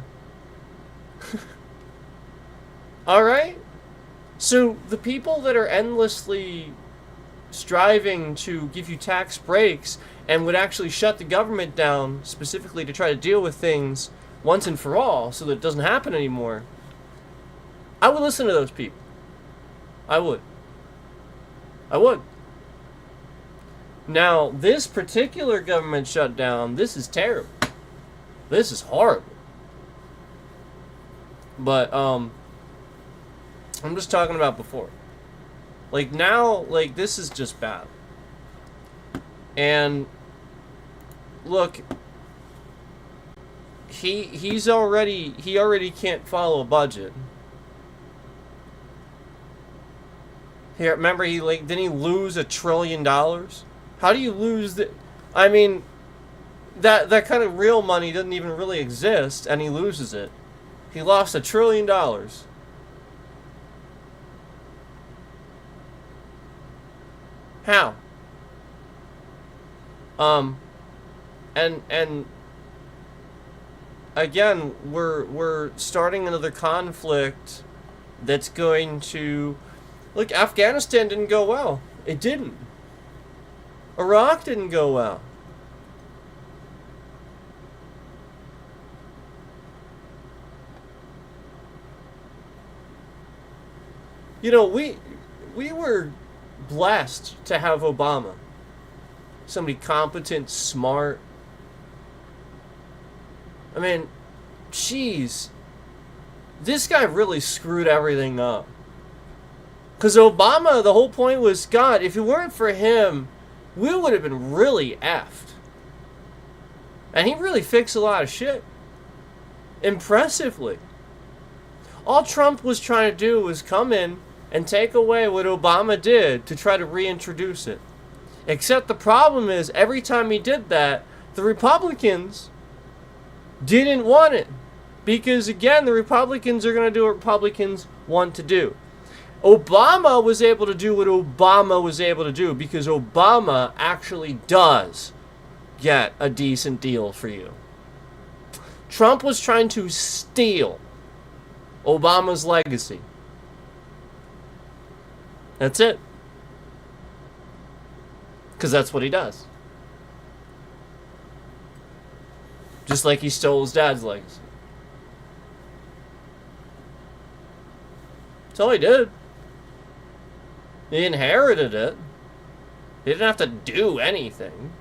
All right. So the people that are endlessly striving to give you tax breaks and would actually shut the government down specifically to try to deal with things once and for all so that it doesn't happen anymore, I would listen to those people. I would. Now, this particular government shutdown, this is terrible. This is horrible. But, I'm just talking about before. Like, now, like, this is just bad. And, look, he already can't follow a budget. Here, remember, didn't he lose $1 trillion? How do you lose the... I mean, that kind of real money doesn't even really exist, and he loses it. He lost $1 trillion. How? And again, we're starting another conflict that's going to... Look, Afghanistan didn't go well. It didn't. Iraq didn't go well. You know, we were blessed to have Obama. Somebody competent, smart. I mean, jeez. This guy really screwed everything up. Because Obama, the whole point was, God, if it weren't for him, we would have been really effed. And he really fixed a lot of shit. Impressively. All Trump was trying to do was come in and take away what Obama did to try to reintroduce it. Except the problem is, every time he did that, the Republicans didn't want it. Because, again, the Republicans are going to do what Republicans want to do. Obama was able to do what Obama was able to do because Obama actually does get a decent deal for you. Trump was trying to steal Obama's legacy. That's it. Because that's what he does. Just like he stole his dad's legacy. That's all he did. He inherited it. He didn't have to do anything.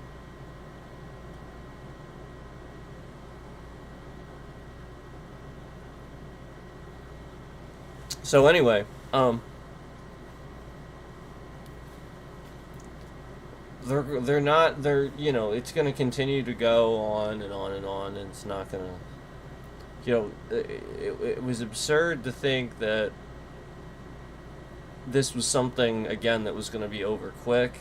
So anyway, they're you know, it's going to continue to go on and on and on, and it's not going to you know, it was absurd to think that this was something, again, that was going to be over quick.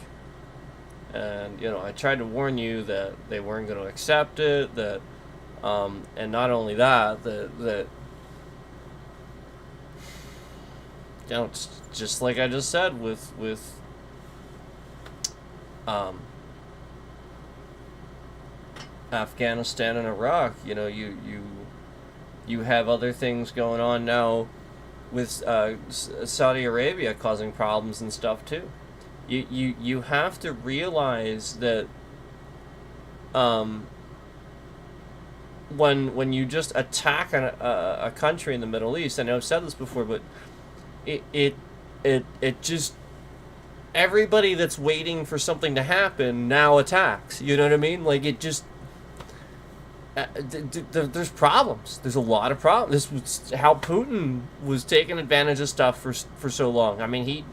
And, you know, I tried to warn you that they weren't going to accept it, that, and not only that, that you know, just like I just said with Afghanistan and Iraq, you know, you have other things going on now with Saudi Arabia causing problems and stuff too. You have to realize that when you just attack a country in the Middle East, I know I've said this before, but it just, everybody that's waiting for something to happen now attacks. You know what I mean? Like, it just there's problems. There's a lot of problems. This was how Putin was taking advantage of stuff for so long. I mean,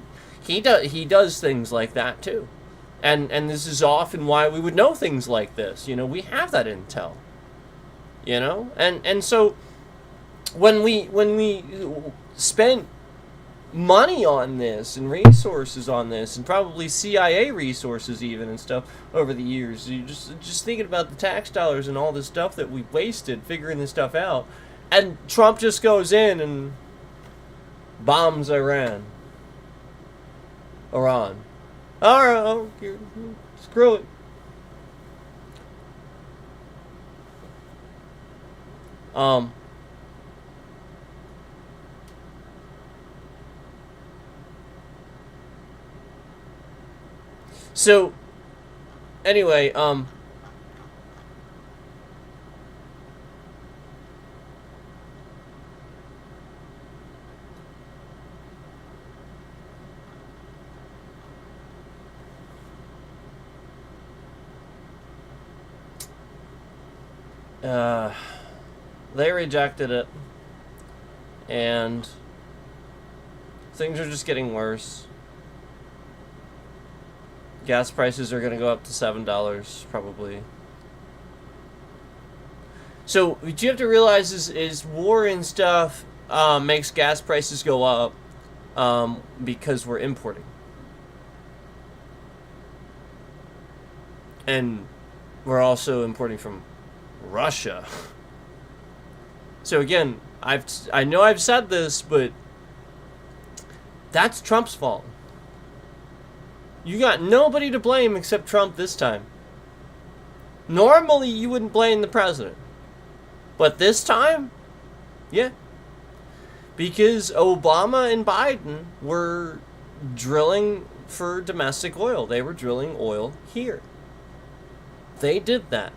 he does things like that too, and this is often why we would know things like this. You know, we have that intel. You know, and so when we spent money on this and resources on this and probably CIA resources even and stuff over the years, you just thinking about the tax dollars and all this stuff that we wasted figuring this stuff out, and Trump just goes in and bombs Iran. All right, screw it. So, anyway, they rejected it, and things are just getting worse. Gas prices are going to go up to $7 probably. So what you have to realize is war and stuff makes gas prices go up because we're importing. And we're also importing from Russia. So again, I know I've said this, but that's Trump's fault. You got nobody to blame except Trump this time. Normally, you wouldn't blame the president. But this time, yeah. Because Obama and Biden were drilling for domestic oil. They were drilling oil here. They did that.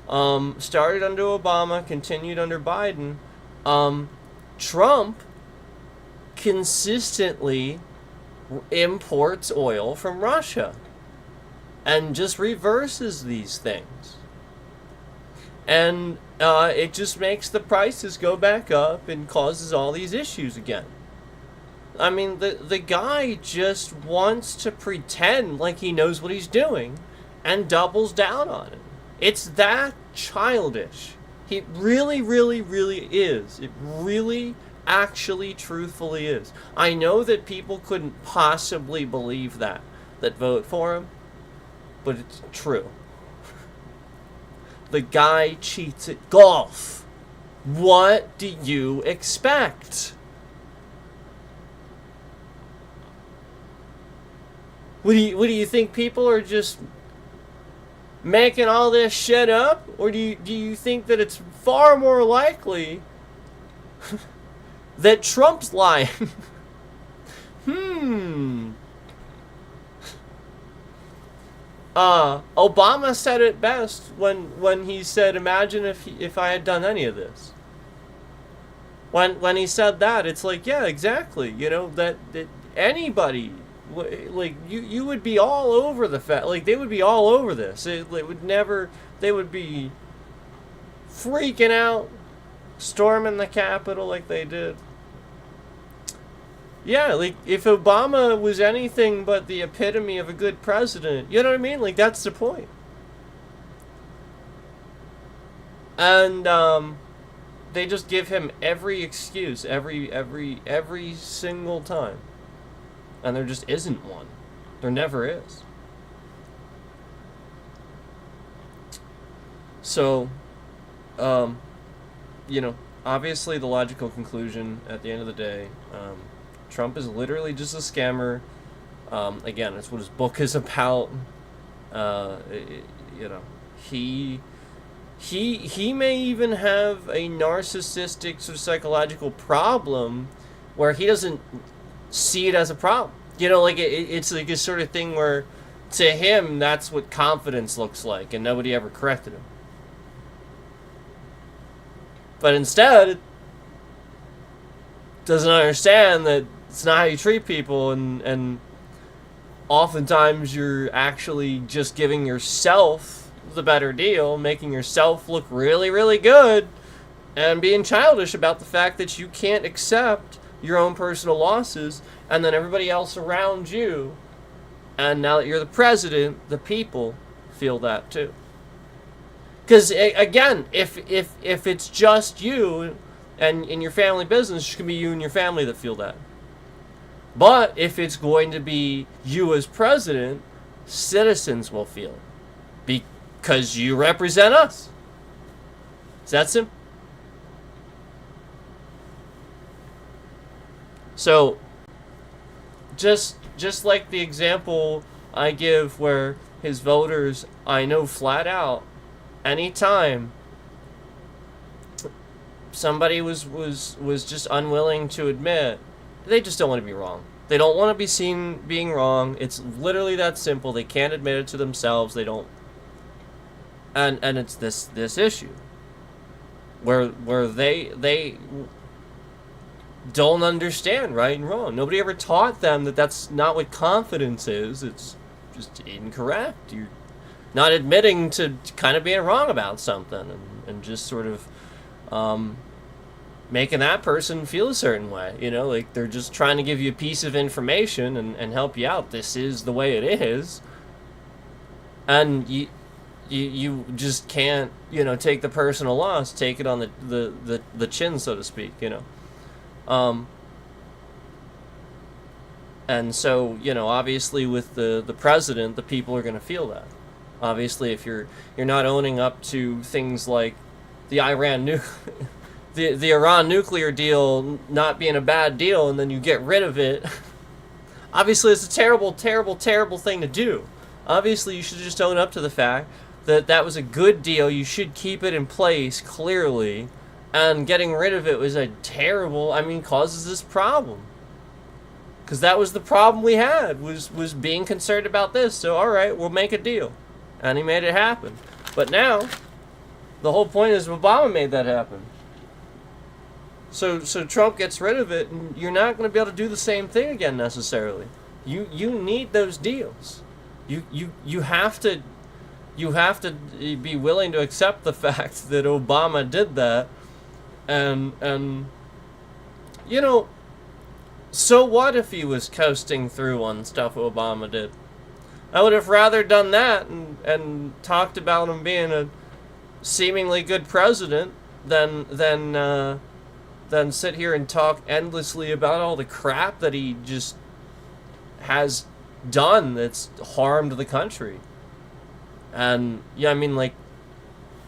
Started under Obama, continued under Biden. Trump consistently imports oil from Russia and just reverses these things, and it just makes the prices go back up and causes all these issues again. I mean, the guy just wants to pretend like he knows what he's doing and doubles down on it. It's that childish. He really, really, really is. It really actually truthfully is. I know that people couldn't possibly believe that vote for him, but it's true. The guy cheats at golf. What do you expect? What do you think people are just making all this shit up? Or do you think that it's far more likely that Trump's lying? Obama said it best when he said, "Imagine if I had done any of this." When he said that, it's like, yeah, exactly. You know, that anybody, like, you would be all over the fact, like, they would be all over this. It would never, they would be freaking out, storming the Capitol like they did. Yeah, like, if Obama was anything but the epitome of a good president, you know what I mean? Like, that's the point. And they just give him every excuse, every single time. And there just isn't one. There never is. So, obviously the logical conclusion at the end of the day, Trump is literally just a scammer. Again, it's what his book is about. He may even have a narcissistic sort of psychological problem where he doesn't see it as a problem. It's like a sort of thing where to him that's what confidence looks like, and nobody ever corrected him. But instead, doesn't understand that it's not how you treat people, and oftentimes you're actually just giving yourself the better deal, making yourself look really, really good, and being childish about the fact that you can't accept your own personal losses, and then everybody else around you, and now that you're the president, the people feel that too. Because, again, if it's just you and in your family business, it can be you and your family that feel that. But if it's going to be you as president, citizens will feel it. Because you represent us. Is that simple? So, just like the example I give where his voters, I know flat out, anytime somebody was just unwilling to admit, they just don't want to be wrong. They don't want to be seen being wrong. It's literally that simple. They can't admit it to themselves. They don't. And it's this issue where they don't understand right and wrong. Nobody ever taught them that that's not what confidence is. It's just incorrect. You're not admitting to kind of being wrong about something, and just sort of making that person feel a certain way. Like they're just trying to give you a piece of information and help you out. This is the way it is. And you just can't, take the personal loss, take it on the chin, so to speak, And so, obviously with the president, the people are going to feel that. Obviously, if you're not owning up to things like the the Iran nuclear deal not being a bad deal, and then you get rid of it, obviously it's a terrible, terrible, terrible thing to do. Obviously, you should just own up to the fact that was a good deal. You should keep it in place clearly, and getting rid of it was a terrible, causes this problem. Because that was the problem we had, was being concerned about this. So, all right, we'll make a deal. And he made it happen. But now, the whole point is Obama made that happen. So Trump gets rid of it, and you're not going to be able to do the same thing again necessarily. You need those deals. You have to be willing to accept the fact that Obama did that, and so what if he was coasting through on stuff Obama did? I would have rather done that and talked about him being a seemingly good president than sit here and talk endlessly about all the crap that he just has done that's harmed the country. And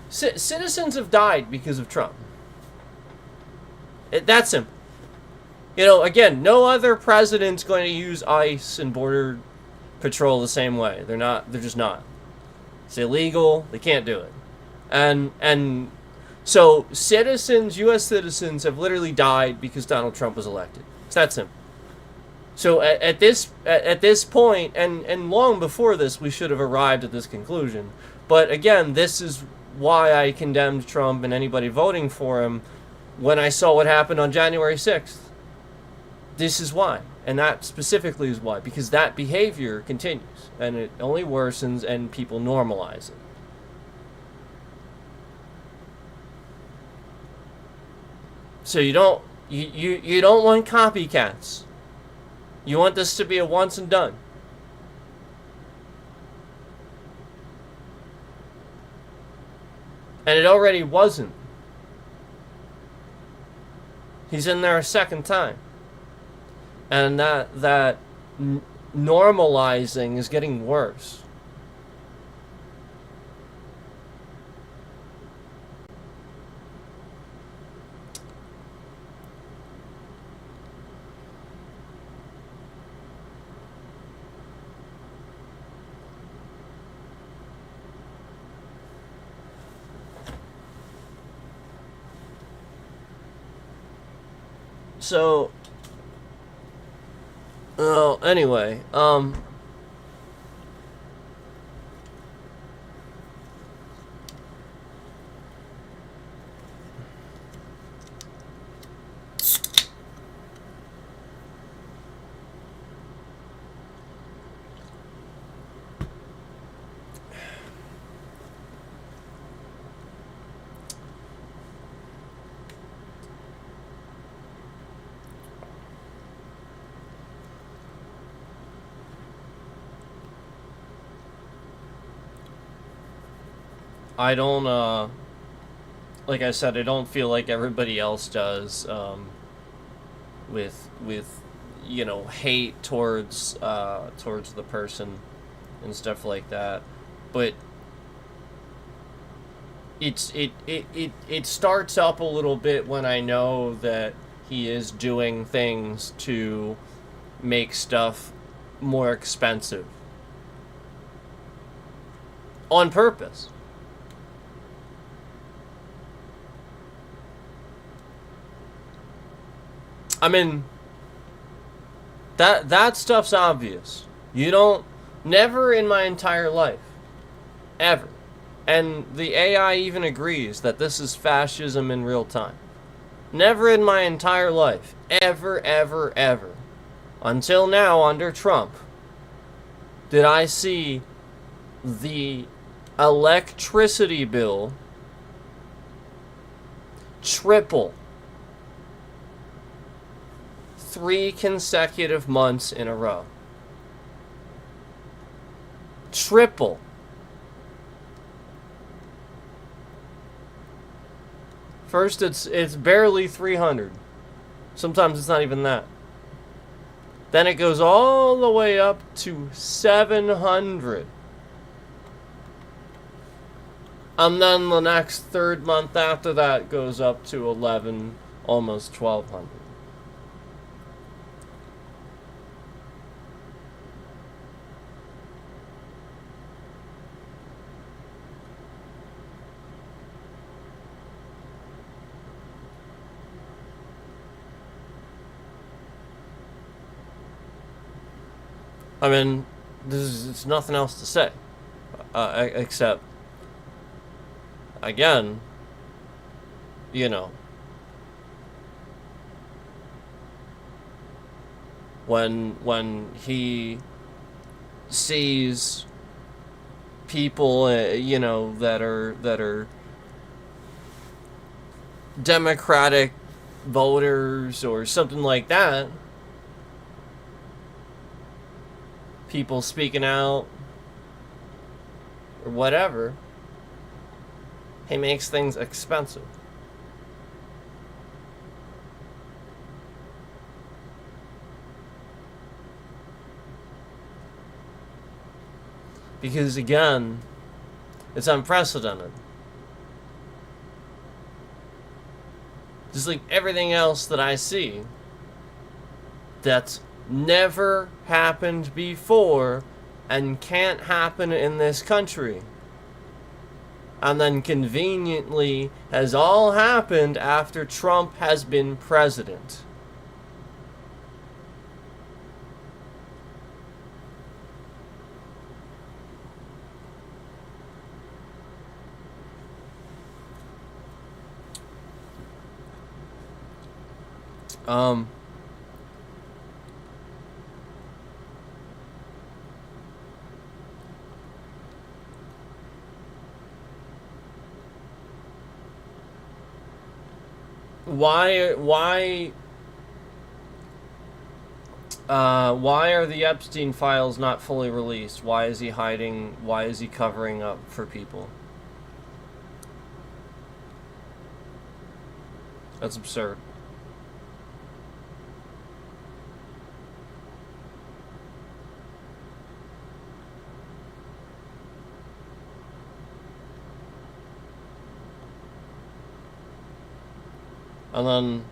citizens have died because of Trump. That's simple. Again, no other president's going to use ICE and border patrol the same way. They're just not. It's illegal. They can't do it. And so U.S. citizens have literally died because Donald Trump was elected. It's that simple. So at this point, and long before this, we should have arrived at this conclusion. But again, this is why I condemned Trump and anybody voting for him when I saw what happened on January 6th. This is why. And that specifically is why. Because that behavior continues. And it only worsens and people normalize it. So you don't want copycats. You want this to be a once and done. And it already wasn't. He's in there a second time. And that normalizing is getting worse. So, anyway, I don't, like I said, I don't feel like everybody else does, with, hate towards the person and stuff like that. But it starts up a little bit when I know that he is doing things to make stuff more expensive. On purpose. I mean, that stuff's obvious. Never in my entire life, ever, and the AI even agrees that this is fascism in real time. Never in my entire life, ever, until now under Trump, did I see the electricity bill triple 3 consecutive months in a row. Triple. First, it's barely 300. Sometimes it's not even that. Then it goes all the way up to 700. And then the next third month after that goes up to 11, almost 1200. I mean, there's nothing else to say, except, again, when he sees people, that are Democratic voters or something like that, people speaking out or whatever, he makes things expensive. Because again, it's unprecedented. Just like everything else that I see that's never happened before and can't happen in this country. And then conveniently has all happened after Trump has been president. Why are the Epstein files not fully released? Why is he hiding? Why is he covering up for people? That's absurd. And then,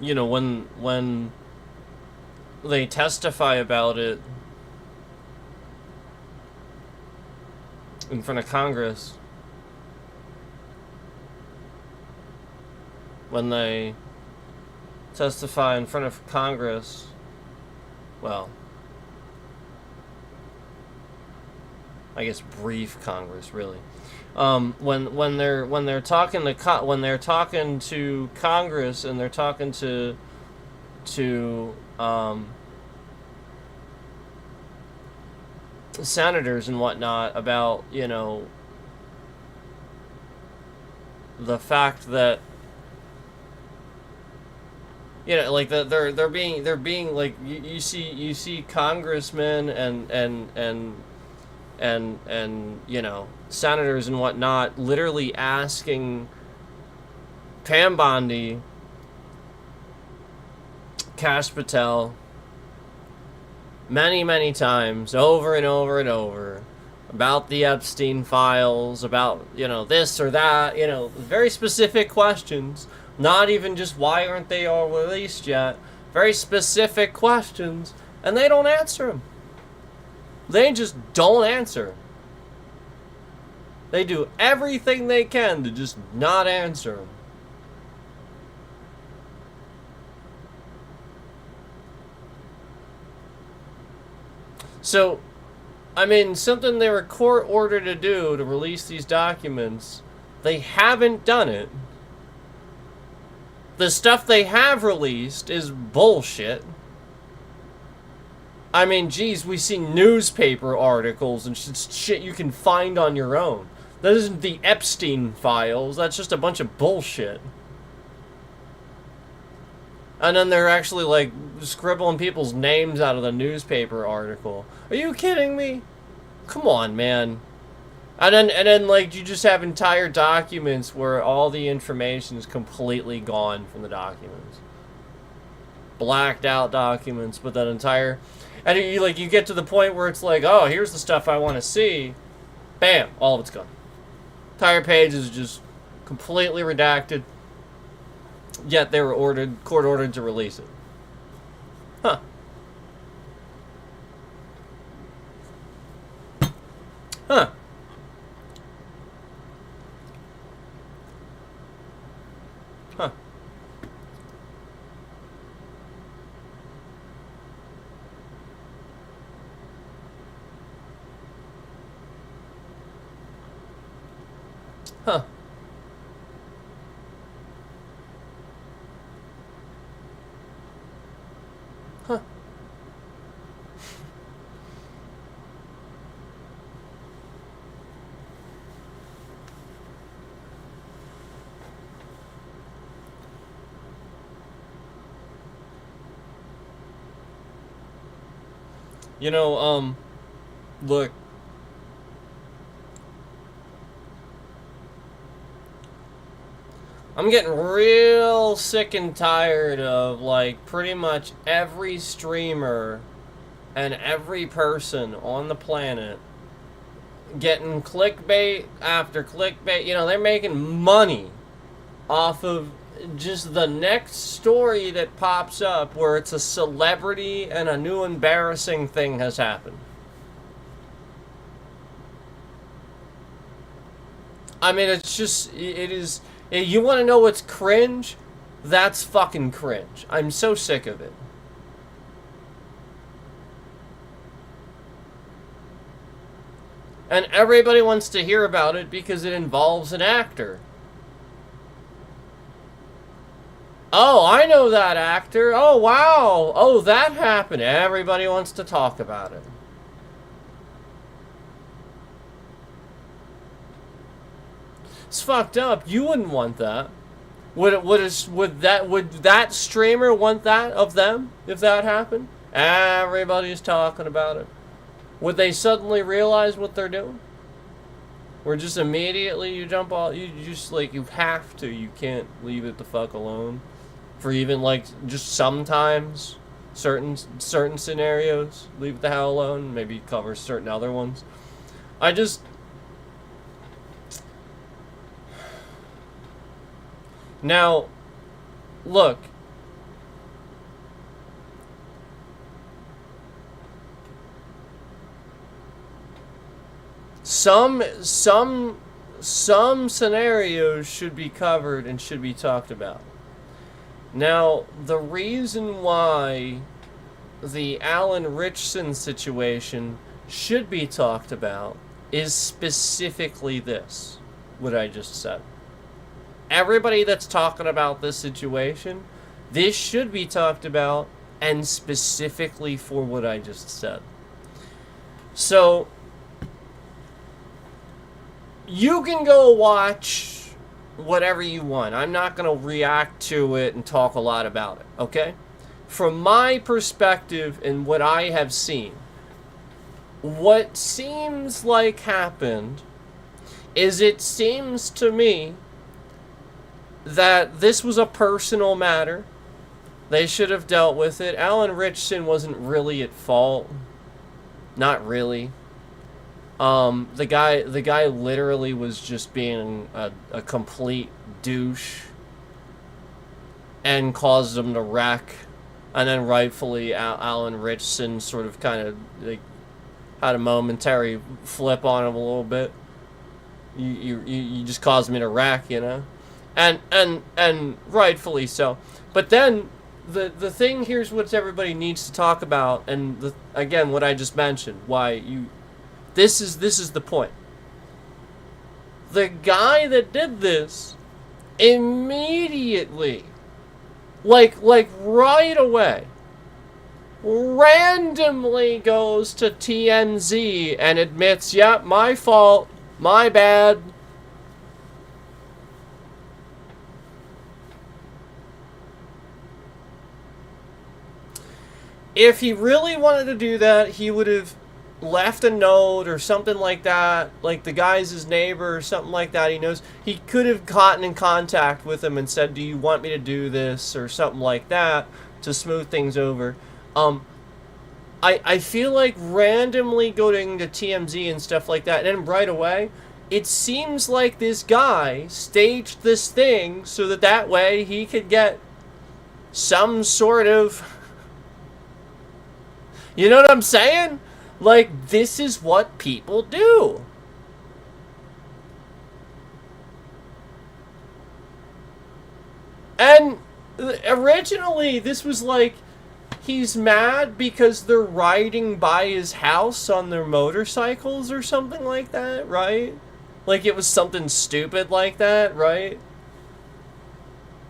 you know, when they testify about it in front of Congress, when they testify in front of Congress, well, I guess brief Congress, really. When they're talking to Congress and they're talking to senators and whatnot about, you know, the fact that, you know, like they're being like, you see congressmen and you know, senators and whatnot literally asking Pam Bondi, Kash Patel, many times, over and over and over, about the Epstein files, about, you know, this or that, you know, very specific questions, not even just why aren't they all released yet, very specific questions, and they don't answer them. They just don't answer. They do everything they can to just not answer them. So, I mean, something they were court ordered to do to release these documents, they haven't done it. The stuff they have released is bullshit. I mean, geez, we see newspaper articles and shit you can find on your own. That isn't the Epstein files. That's just a bunch of bullshit. And then they're actually, like, scribbling people's names out of the newspaper article. Are you kidding me? Come on, man. And then, like, you just have entire documents where all the information is completely gone from the documents. Blacked out documents, but that entire... And you get to the point where it's like, oh, here's the stuff I want to see. Bam, all of it's gone. Entire page is just completely redacted. Yet they were court ordered to release it. Huh. Huh. Huh. Huh. Huh. You know, look. I'm getting real sick and tired of, like, pretty much every streamer and every person on the planet getting clickbait after clickbait. You know, they're making money off of just the next story that pops up where it's a celebrity and a new embarrassing thing has happened. I mean, it's just, it is... You want to know what's cringe? That's fucking cringe. I'm so sick of it. And everybody wants to hear about it because it involves an actor. Oh, I know that actor. Oh, wow. Oh, that happened. Everybody wants to talk about it. It's fucked up. You wouldn't want that. Would that streamer want that of them if that happened? Everybody's talking about it. would they suddenly realize what they're doing? Or just immediately you jump off, you just like, you have to, you can't leave it the fuck alone. For even like, just sometimes, certain scenarios, leave it the hell alone, maybe cover certain other ones. I just... Now, look. Some scenarios should be covered and should be talked about. Now, the reason why the Alan Richson situation should be talked about is specifically this, what I just said. Everybody that's talking about this situation, this should be talked about, and specifically for what I just said. So, you can go watch whatever you want. I'm not going to react to it and talk a lot about it, okay? From my perspective and what I have seen, what seems like happened is it seems to me that this was a personal matter. They should have dealt with it. Alan Richson wasn't really at fault. Not really. The guy literally was just being a complete douche and caused him to wreck. And then rightfully Alan Richson sort of kind of like had a momentary flip on him a little bit. You just caused me to wreck, you know? And rightfully so. But then the thing here's what everybody needs to talk about, and again what I just mentioned, this is the point. The guy that did this immediately, like right away, randomly goes to TMZ and admits, "Yep, my fault, my bad." If he really wanted to do that, he would have left a note or something like that, like the guy's his neighbor or something like that. He knows, he could have gotten in contact with him and said, "Do you want me to do this?" or something like that to smooth things over. I feel like randomly going to TMZ and stuff like that, and then right away, it seems like this guy staged this thing so that way he could get some sort of... You know what I'm saying? Like, this is what people do. And originally, this was like, he's mad because they're riding by his house on their motorcycles or something like that, right? Like, it was something stupid like that, right?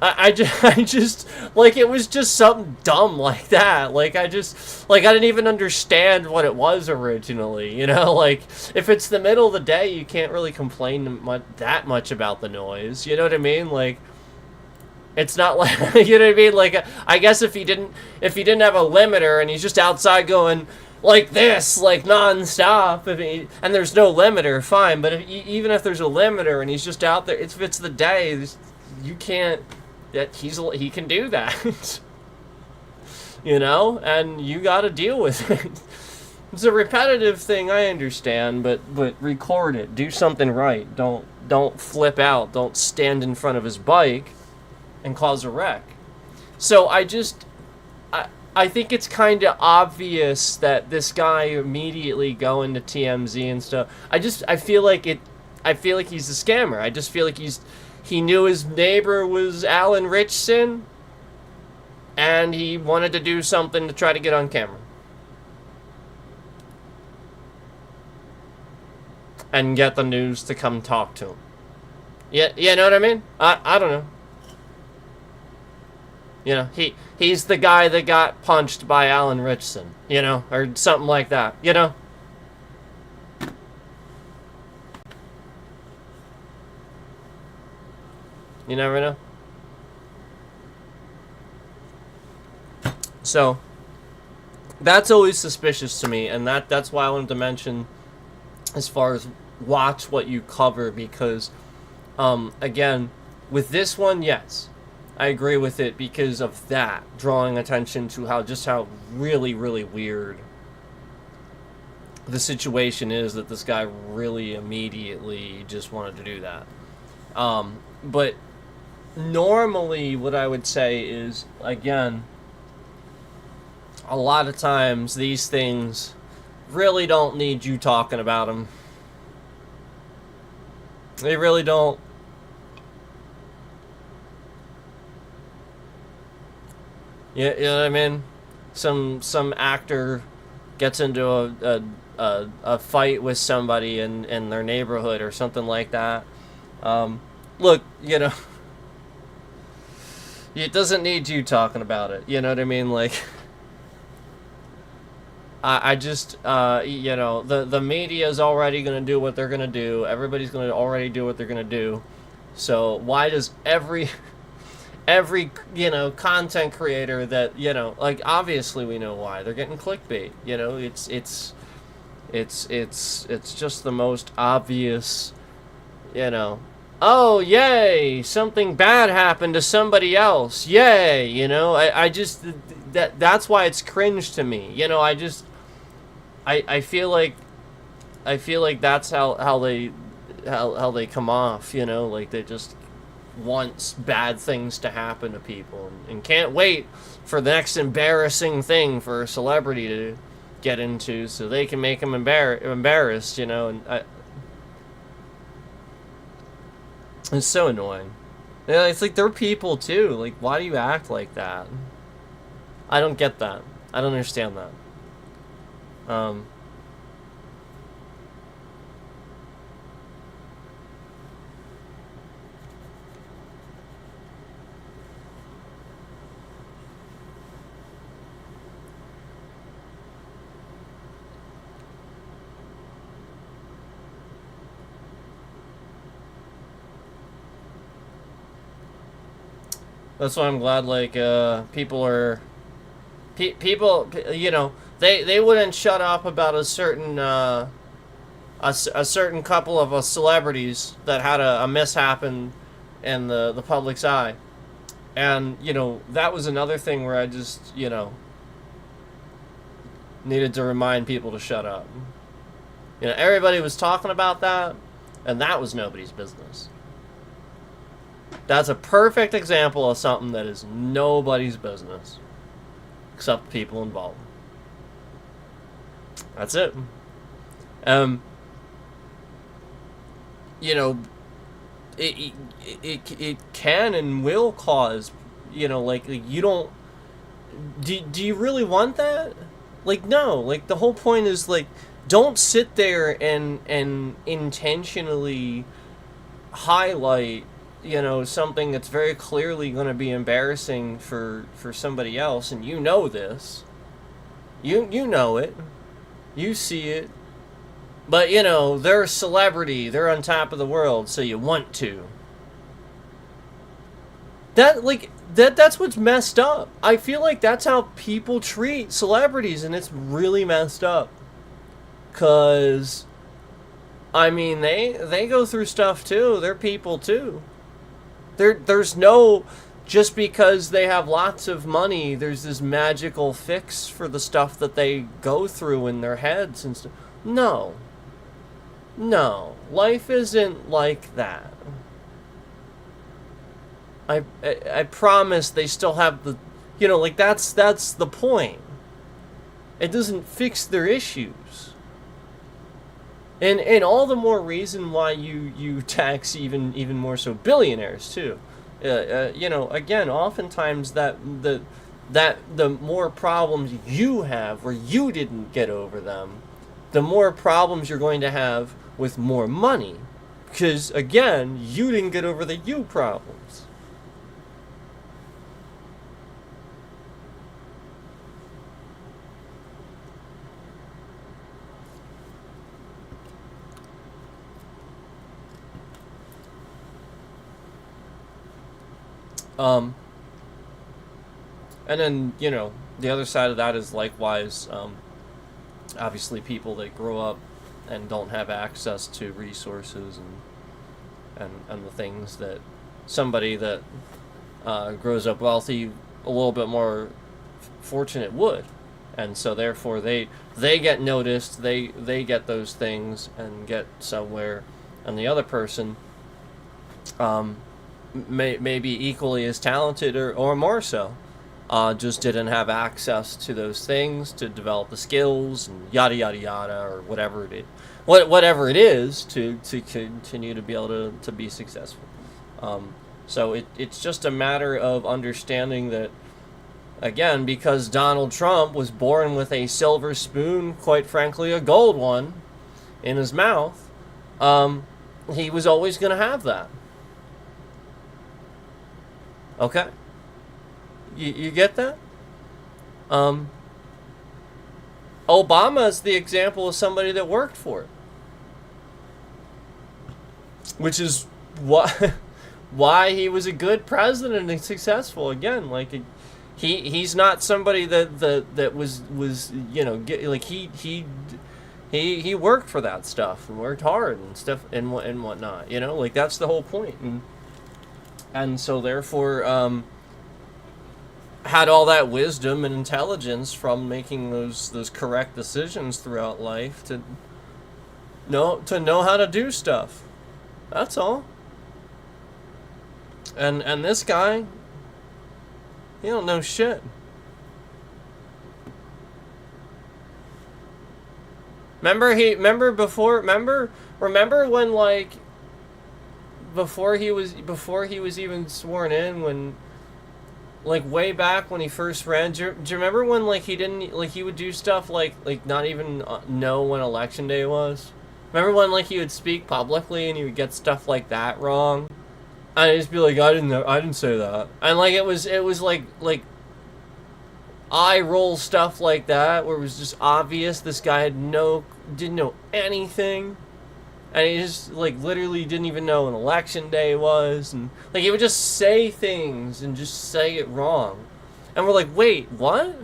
I just, like, it was just something dumb like that. Like, I didn't even understand what it was originally, you know? Like, if it's the middle of the day, you can't really complain that much about the noise, you know what I mean? Like, it's not like, you know what I mean? Like, I guess if he didn't have a limiter and he's just outside going like this, like, non-stop, and there's no limiter, fine, but even if there's a limiter and he's just out there, if it's the day, you can't... he can do that. You know, and you got to deal with it. It's a repetitive thing, I understand, but record it. Do something right. Don't flip out. Don't stand in front of his bike and cause a wreck. So I think it's kind of obvious that this guy immediately going to TMZ and stuff. I feel like he's a scammer. I just feel like he knew his neighbor was Alan Richson, and he wanted to do something to try to get on camera. And get the news to come talk to him. Yeah, you know what I mean? I don't know. You know, he's the guy that got punched by Alan Richson, you know, or something like that, you know? You never know. that's always suspicious to me, and that's why I wanted to mention as far as watch what you cover, because again, with this one, yes, I agree with it because of that, drawing attention to how really, really weird the situation is that this guy really immediately just wanted to do that. But normally what I would say is, again, a lot of times these things really don't need you talking about them. They really don't. You know what I mean? Some actor gets into a fight with somebody in their neighborhood or something like that. Look, you know, it doesn't need you talking about it. You know what I mean? Like, I just, you know, the media is already going to do what they're going to do. Everybody's going to already do what they're going to do. So why does every, you know, content creator that, you know, like, obviously we know why. They're getting clickbait. You know, it's just the most obvious, you know, oh, yay, something bad happened to somebody else. Yay, you know, I just, that's why it's cringe to me. You know, I feel like that's how they come off, you know, like they just want bad things to happen to people and can't wait for the next embarrassing thing for a celebrity to get into so they can make them embarrassed, you know, and it's so annoying. Yeah, it's like they're people too. Like, why do you act like that? I don't get that. I don't understand that. That's why I'm glad, like, people are... people, you know, they wouldn't shut up about a certain, a certain couple of celebrities that had a mishap in the public's eye. And, you know, that was another thing where I just, you know, needed to remind people to shut up. You know, everybody was talking about that, and that was nobody's business. That's a perfect example of something that is nobody's business, except the people involved. That's it. You know, it can and will cause, you know, like you don't. Do you really want that? Like, no. Like, the whole point is, like, don't sit there and intentionally highlight, you know, something that's very clearly going to be embarrassing for somebody else, and you know this. You know it. You see it. But, you know, they're a celebrity. They're on top of the world, so you want to. That's what's messed up. I feel like that's how people treat celebrities, and it's really messed up. 'Cause, I mean, they go through stuff too. They're people too. There's no, just because they have lots of money, there's this magical fix for the stuff that they go through in their heads and stuff. No. No. Life isn't like that. I promise they still have the, you know, like, that's the point. It doesn't fix their issues. And all the more reason why you tax even more so billionaires too. You know, again, oftentimes the more problems you have where you didn't get over them, the more problems you're going to have with more money, because again, you didn't get over the you problems. And then, you know, the other side of that is likewise, obviously, people that grow up and don't have access to resources and the things that somebody that grows up wealthy, a little bit more fortunate would. And so therefore they get noticed, they get those things and get somewhere, and the other person may be equally as talented or more so, just didn't have access to those things to develop the skills and yada yada yada, or whatever it is to continue to be able to be successful. So it's just a matter of understanding that, again, because Donald Trump was born with a silver spoon, quite frankly a gold one, in his mouth, he was always going to have that. Okay? You get that? Obama is the example of somebody that worked for it. Which is why he was a good president and successful. Again, like, he's not somebody that was like he worked for that stuff and worked hard and stuff and whatnot. Like, that's the whole point. And so therefore, had all that wisdom and intelligence from making those correct decisions throughout life to know how to do stuff. That's all. And this guy, he don't know shit. Remember when, like, before he was even sworn in, when, like, way back when he first ran, do you remember when, like, he didn't, like, he would do stuff like not even know when election day was? Remember when, like, he would speak publicly and he would get stuff like that wrong? And he'd just be like, I didn't say that. And, like, it was like eye roll stuff like that, where it was just obvious this guy didn't know anything. And he just, like, literally didn't even know when election day was. And, like, he would just say things and just say it wrong. And we're like, wait, what?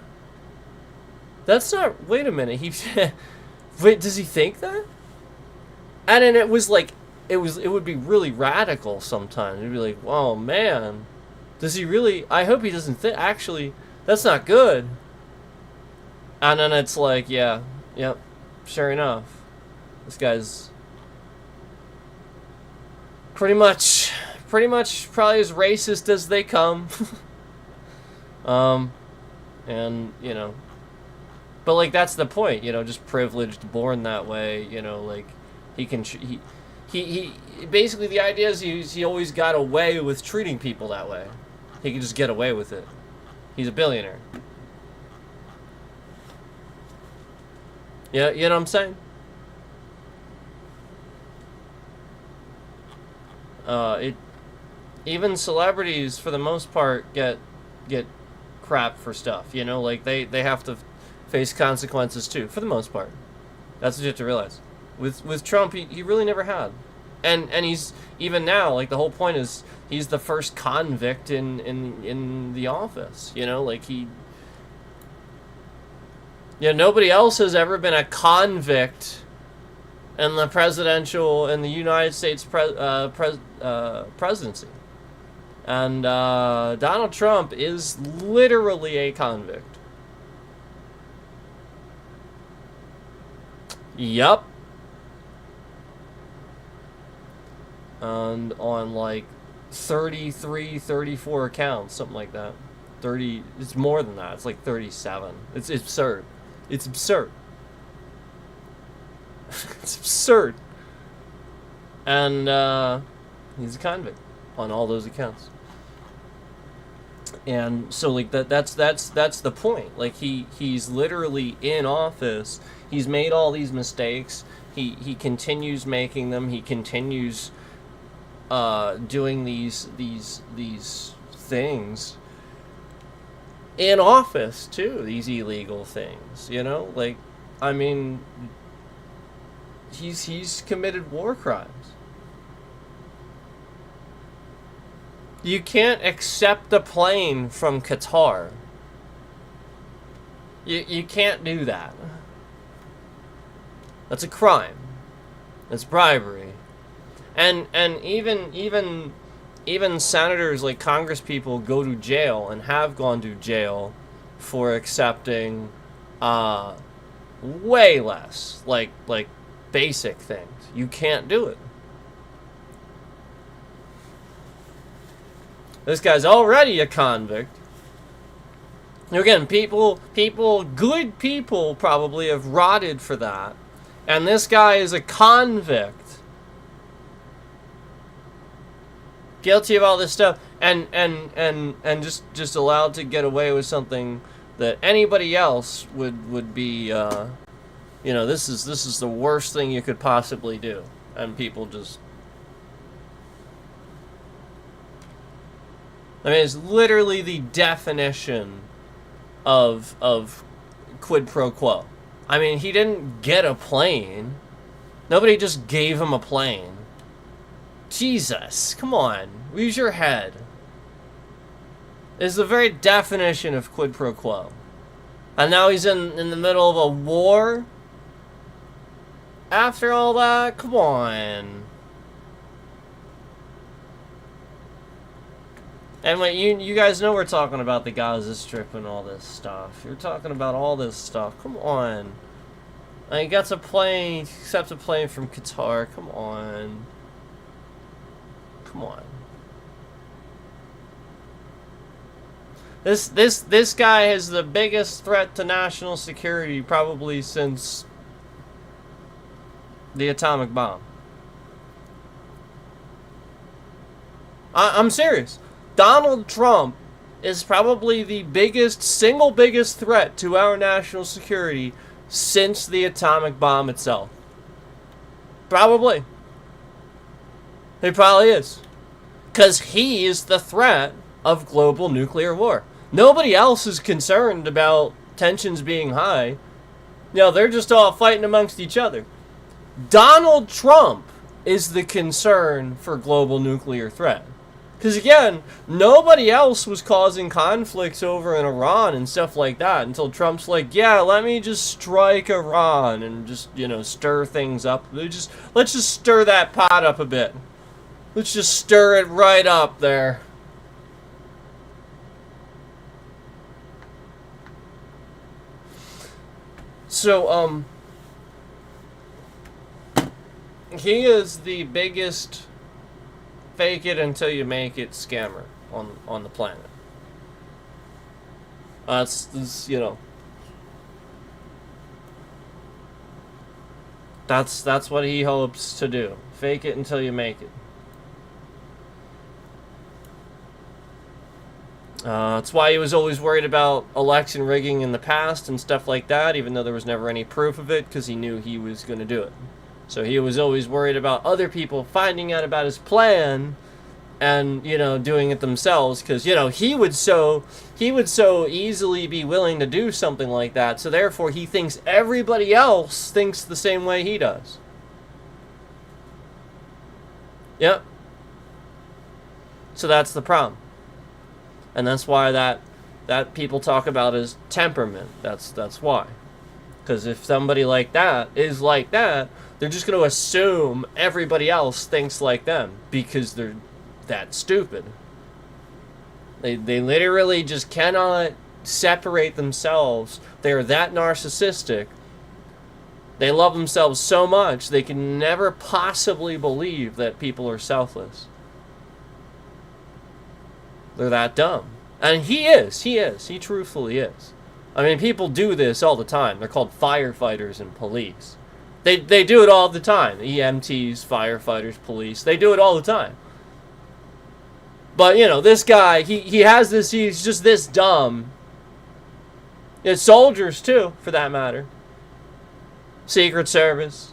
That's not, wait a minute. Wait, does he think that? And then it was like, it would be really radical sometimes. It'd be like, oh, man. Does he really? I hope he doesn't think, actually, that's not good. And then it's like, yeah, yep, sure enough. This guy's pretty much probably as racist as they come. And, but, like, that's the point, just privileged, born that way, like, he basically, the idea is he always got away with treating people that way. He can just get away with it. He's a billionaire. Yeah, you know what I'm saying? Even celebrities, for the most part, get crap for stuff. Like, they have to face consequences too, for the most part. That's what you have to realize. With Trump, he really never had. And he's, even now, like, the whole point is he's the first convict in the office. Like, nobody else has ever been a convict in the United States presidency. And Donald Trump is literally a convict. Yup. And on, like, 33, 34 accounts, something like that. 30, it's more than that. It's like 37. It's absurd. It's absurd. It's absurd. And he's a convict on all those accounts. And so, like, that's the point. Like, he's literally in office. He's made all these mistakes. He continues making them. He continues doing these things in office too. These illegal things, like, I mean, he's committed war crimes. You can't accept a plane from Qatar You can't do that. That's a crime. That's bribery. And even senators, like Congress people, go to jail and have gone to jail for accepting way less, like basic things. You can't do it. This guy's already a convict. Again, good people probably have rotted for that. And this guy is a convict. Guilty of all this stuff. And just allowed to get away with something that anybody else would be, this is the worst thing you could possibly do. And people just... I mean, it's literally the definition of quid pro quo. I mean, he didn't get a plane. Nobody just gave him a plane. Jesus, come on. Use your head. It's the very definition of quid pro quo. And now he's in the middle of a war? After all that? Come on. And when you guys know we're talking about the Gaza Strip and all this stuff. You're talking about all this stuff. Come on. And he gets a plane, accepts a plane from Qatar. Come on. Come on. This guy is the biggest threat to national security probably since the atomic bomb. I'm serious. Donald Trump is probably the single biggest threat to our national security since the atomic bomb itself. Probably. He probably is. Because he is the threat of global nuclear war. Nobody else is concerned about tensions being high. They're just all fighting amongst each other. Donald Trump is the concern for global nuclear threat. Because again, nobody else was causing conflicts over in Iran and stuff like that until Trump's like, yeah, let me just strike Iran and just, stir things up. Let's just stir that pot up a bit. Let's just stir it right up there. So, he is the biggest fake it until you make it scammer on the planet. That's That's what he hopes to do. Fake it until you make it. That's why he was always worried about election rigging in the past and stuff like that, even though there was never any proof of it, because he knew he was going to do it. So he was always worried about other people finding out about his plan and, doing it themselves, because, he would so easily be willing to do something like that, so therefore he thinks everybody else thinks the same way he does. Yep. So that's the problem. And that's why that people talk about as temperament. That's why. Because if somebody like that is like that, they're just going to assume everybody else thinks like them because they're that stupid. They literally just cannot separate themselves. They're that narcissistic. They love themselves so much they can never possibly believe that people are selfless. They're that dumb. And he is. He truthfully is. I mean, people do this all the time. They're called firefighters and police. They do it all the time. EMTs, firefighters, police. They do it all the time. But, this guy, he has this, he's just this dumb. Soldiers, too, for that matter. Secret Service.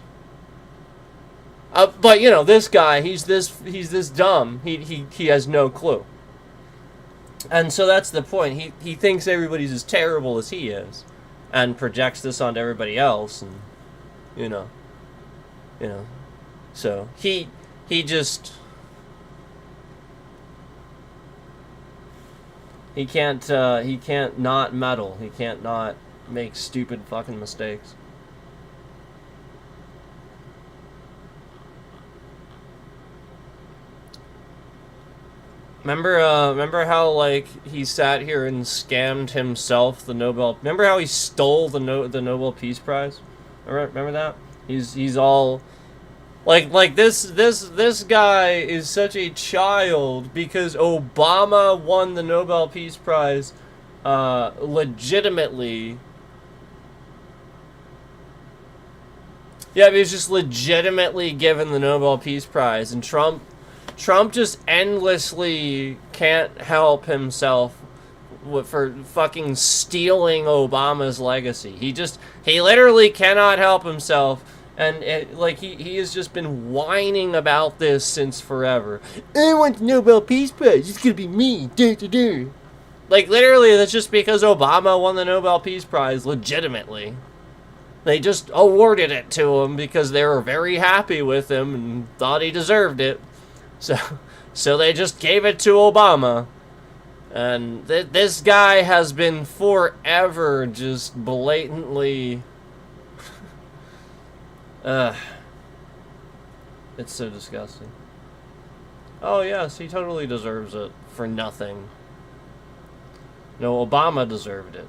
But, this guy, he's this dumb. He has no clue. And so that's the point. He thinks everybody's as terrible as he is, and projects this onto everybody else, and so he just he can't not meddle. He can't not make stupid fucking mistakes. Remember how, like, he sat here and scammed himself the Nobel... Remember how he stole the Nobel Peace Prize? Remember that? He's all... Like this guy is such a child because Obama won the Nobel Peace Prize legitimately. Yeah, he was just legitimately given the Nobel Peace Prize, and Trump just endlessly can't help himself for fucking stealing Obama's legacy. He literally cannot help himself, and he has just been whining about this since forever. I want the Nobel Peace Prize. It's gonna be me. Like, literally, that's just because Obama won the Nobel Peace Prize legitimately. They just awarded it to him because they were very happy with him and thought he deserved it. So they just gave it to Obama. And this guy has been forever just blatantly... It's so disgusting. Oh yes, he totally deserves it for nothing. No, Obama deserved it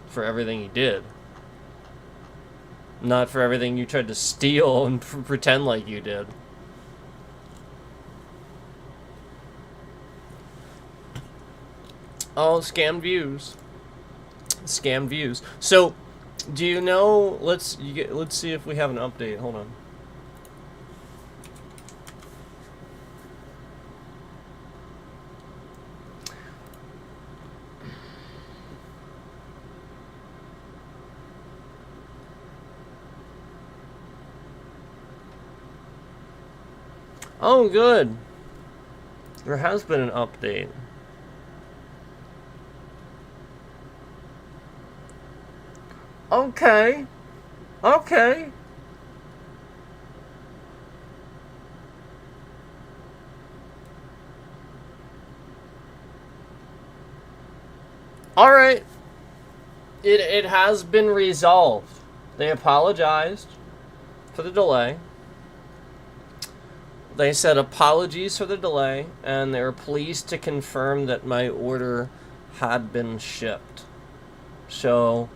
for everything he did. Not for everything you tried to steal and pretend like you did. Oh, scammed views. Scammed views. So, do you know? Let's see if we have an update. Hold on. Oh, good. There has been an update. Okay. Okay. All right. It has been resolved. They apologized for the delay. They said apologies for the delay, and they were pleased to confirm that my order had been shipped. So,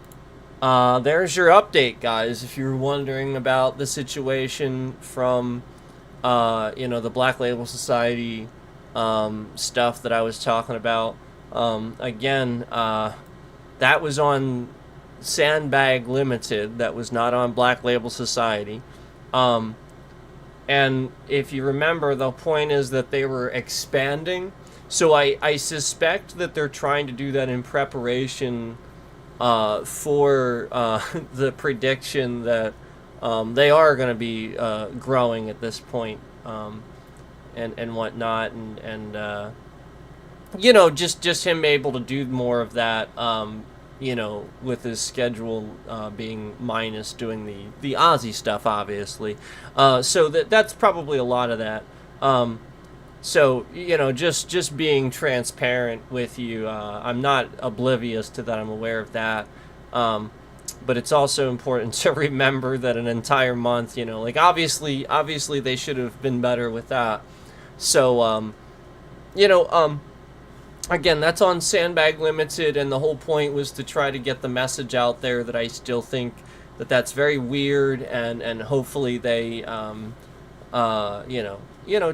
there's your update, guys. If you're wondering about the situation from, the Black Label Society stuff that I was talking about, again, that was on Sandbag Limited. That was not on Black Label Society. And if you remember, the point is that they were expanding. So I suspect that they're trying to do that in preparation for the prediction that they are going to be growing at this point, and whatnot, and just him able to do more of that, with his schedule being minus doing the Aussie stuff, obviously. So that's probably a lot of that. So, just being transparent with you, I'm not oblivious to that, I'm aware of that. But it's also important to remember that an entire month, obviously they should have been better with that. So, again, that's on Sandbag Limited, and the whole point was to try to get the message out there that I still think that that's very weird, and hopefully they,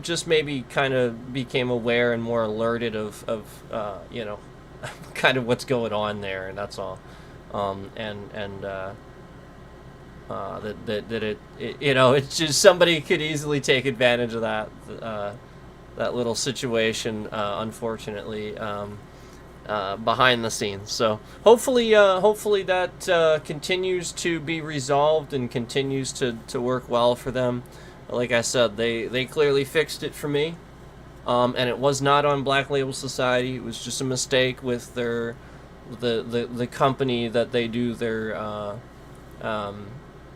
just maybe kind of became aware and more alerted of kind of what's going on there, and that's all. That it's just somebody could easily take advantage of that little situation, unfortunately, behind the scenes. So hopefully that continues to be resolved and continues to work well for them. Like I said, they clearly fixed it for me, and it was not on Black Label Society. It was just a mistake with the company that they do their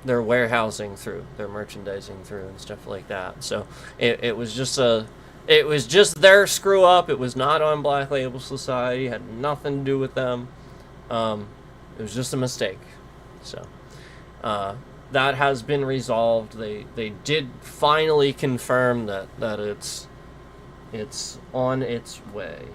warehousing through, their merchandising through, and stuff like that. So it was just their screw up. It was not on Black Label Society. It had nothing to do with them. It was just a mistake. So, that has been resolved. They did finally confirm that it's on its way.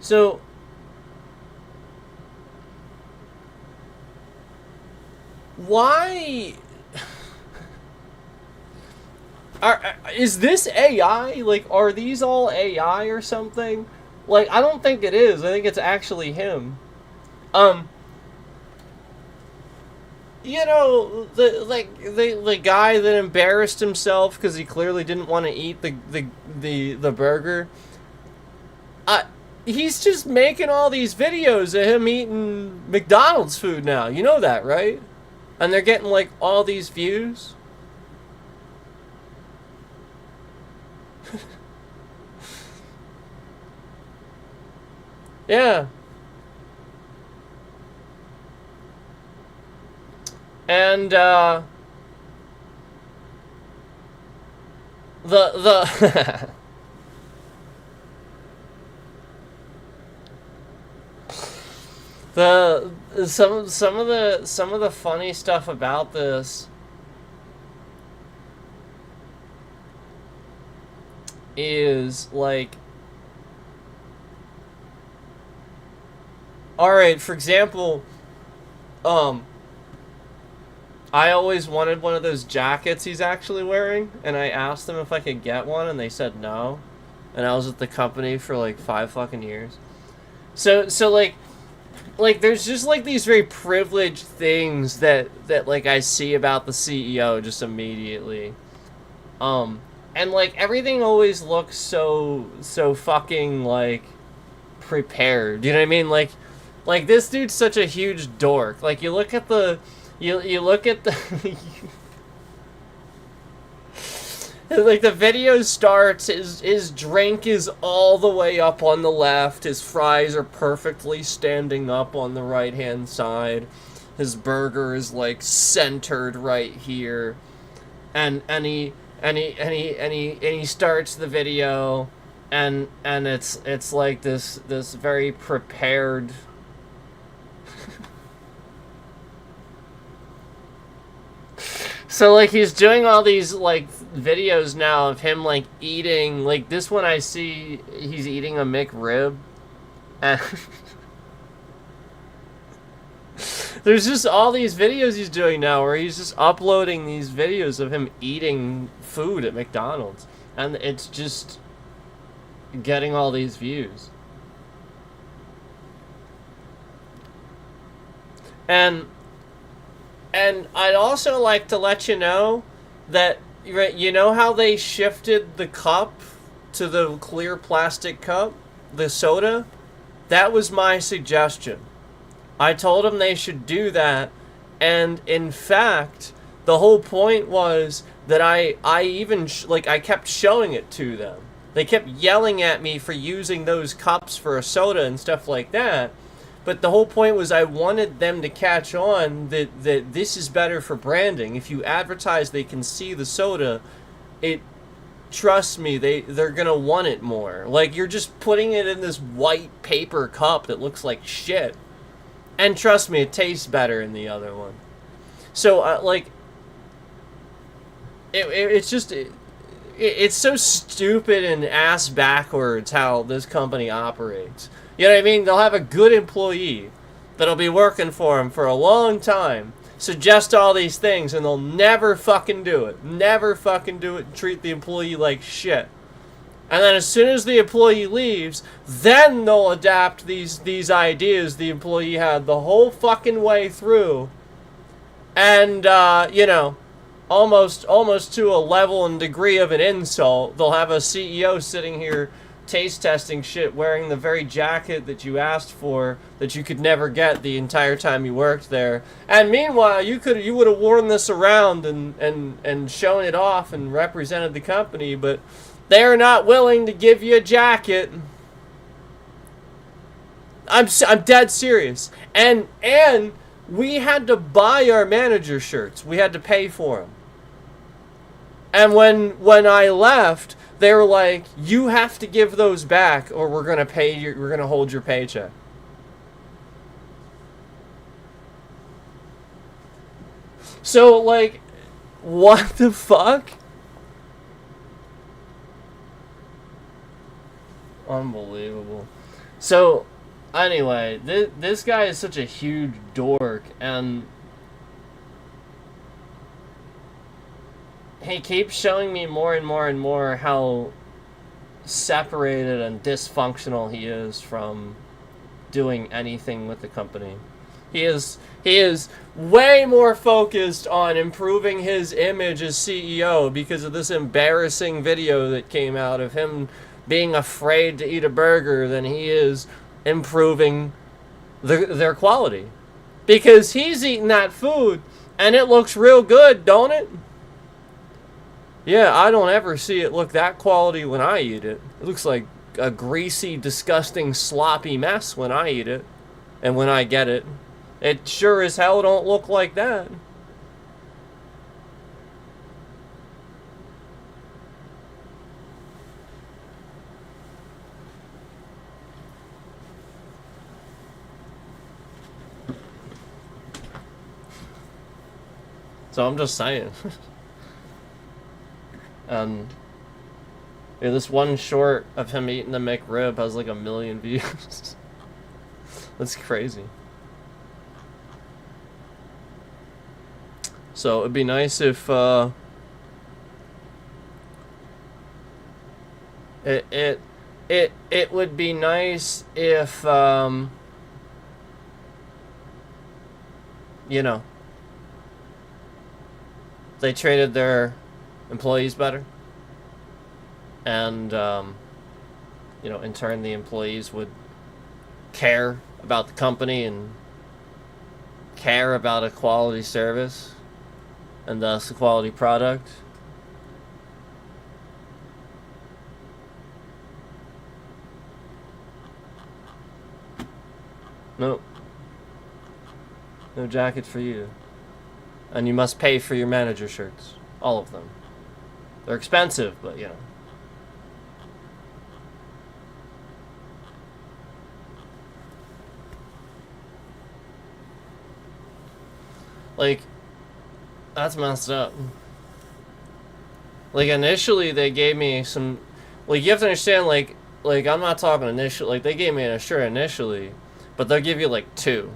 So, why is this AI? Like, are these all AI or something? Like, I don't think it is. I think it's actually him. You know, the guy that embarrassed himself because he clearly didn't want to eat the burger. He's just making all these videos of him eating McDonald's food now. You know that, right? And they're getting like all these views. Yeah. And the some of the funny stuff about this is like, all right, for example, I always wanted one of those jackets he's actually wearing, and I asked them if I could get one, and they said no. And I was at the company for like 5 fucking years. So like there's just like these very privileged things that like I see about the CEO just immediately. And like everything always looks so fucking like prepared. You know what I mean? Like this dude's such a huge dork. Like you look at the you look at the like the video starts, his drink is all the way up on the left, his fries are perfectly standing up on the right hand side, his burger is like centered right here, and he starts the video, and it's like this very prepared so like he's doing all these like videos now of him like eating, like this one I see he's eating a McRib, and there's just all these videos he's doing now where he's just uploading these videos of him eating food at McDonald's, and it's just getting all these views. And I'd also like to let you know that, you know how they shifted the cup to the clear plastic cup, the soda? That was my suggestion. I told them they should do that, and in fact, the whole point was that I even, I kept showing it to them. They kept yelling at me for using those cups for a soda and stuff like that. But the whole point was I wanted them to catch on that this is better for branding. If you advertise they can see the soda, trust me, they're going to want it more. Like, you're just putting it in this white paper cup that looks like shit. And trust me, it tastes better in the other one. So, it's just... It's so stupid and ass backwards how this company operates. You know what I mean? They'll have a good employee that'll be working for them for a long time, suggest all these things, and they'll never fucking do it. Never fucking do it and treat the employee like shit. And then as soon as the employee leaves, then they'll adapt these ideas the employee had the whole fucking way through. And, you know, almost to a level and degree of an insult, they'll have a CEO sitting here taste testing shit wearing the very jacket that you asked for that you could never get the entire time you worked there. And meanwhile, you would have worn this around and shown it off and represented the company, but they're not willing to give you a jacket. I'm dead serious. And we had to buy our manager shirts. We had to pay for them. And when I left, they're like, you have to give those back or we're gonna we're gonna hold your paycheck. So, like, what the fuck? Unbelievable. So, anyway, this guy is such a huge dork, and he keeps showing me more and more and more how separated and dysfunctional he is from doing anything with the company. He is way more focused on improving his image as CEO because of this embarrassing video that came out of him being afraid to eat a burger than he is improving their quality. Because he's eating that food and it looks real good, don't it? Yeah, I don't ever see it look that quality when I eat it. It looks like a greasy, disgusting, sloppy mess when I eat it. And when I get it. It sure as hell don't look like that. So I'm just saying. Yeah, this one short of him eating the McRib has like 1 million views. That's crazy. So it'd be nice if it would be nice if you know, they treated their employees better, and you know, in turn the employees would care about the company and care about a quality service and thus a quality product. Nope. No jacket for you. And you must pay for your manager shirts. All of them. They're expensive, but you know. Like, that's messed up. Like, initially they gave me some, like, you have to understand, like I'm not talking initially, like, they gave me a shirt initially, but they'll give you like 2.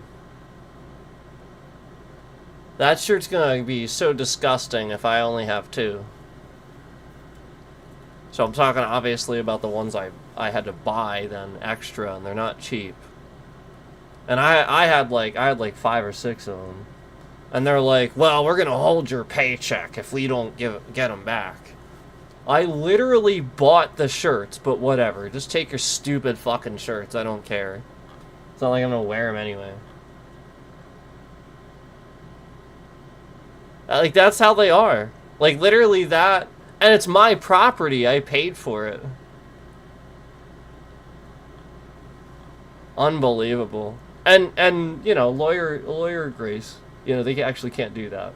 That shirt's gonna be so disgusting if I only have 2. So I'm talking obviously about the ones I had to buy then extra, and they're not cheap. And I had like 5 or 6 of them. And they're like, well, we're gonna hold your paycheck if we don't get them back. I literally bought the shirts, but whatever. Just take your stupid fucking shirts. I don't care. It's not like I'm gonna wear them anyway. Like, that's how they are. Like, literally that. And it's my property. I paid for it. Unbelievable. And you know, lawyer agrees. You know, they actually can't do that.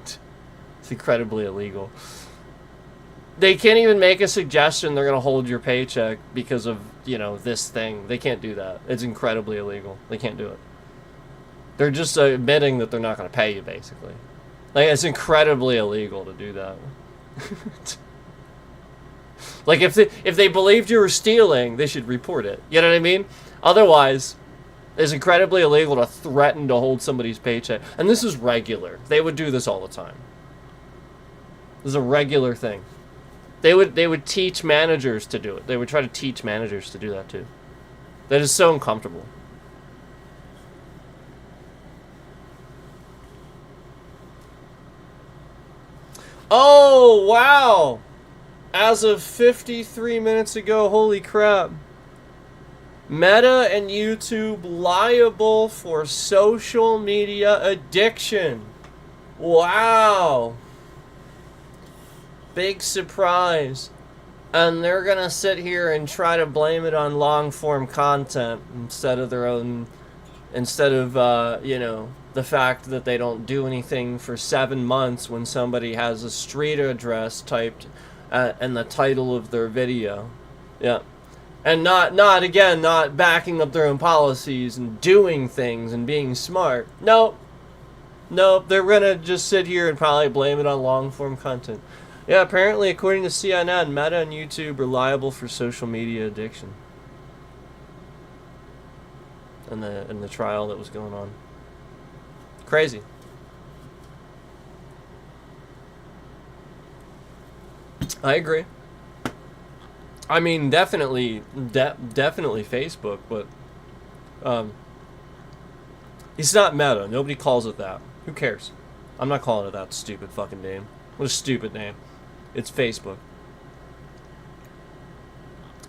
It's incredibly illegal. They can't even make a suggestion they're going to hold your paycheck because of, you know, this thing. They can't do that. It's incredibly illegal. They can't do it. They're just admitting that they're not going to pay you, basically. Like, it's incredibly illegal to do that. Like, if they believed you were stealing, they should report it. You know what I mean? Otherwise, it's incredibly illegal to threaten to hold somebody's paycheck. And this is regular. They would do this all the time. This is a regular thing. They would teach managers to do it. They would try to teach managers to do that too. That is so uncomfortable. Oh, wow! As of 53 minutes ago, holy crap. Meta and YouTube liable for social media addiction. Wow. Big surprise. And they're gonna sit here and try to blame it on long form content instead of their own, instead of, you know, the fact that they don't do anything for 7 months when somebody has a street address typed and the title of their video. Yeah. And not backing up their own policies and doing things and being smart. Nope. They're gonna just sit here and probably blame it on long-form content. Yeah, apparently, according to CNN, Meta and YouTube are liable for social media addiction. In the trial that was going on. Crazy. I agree. I mean, definitely Facebook, but it's not Meta. Nobody calls it that. Who cares? I'm not calling it that stupid fucking name. What a stupid name. It's Facebook.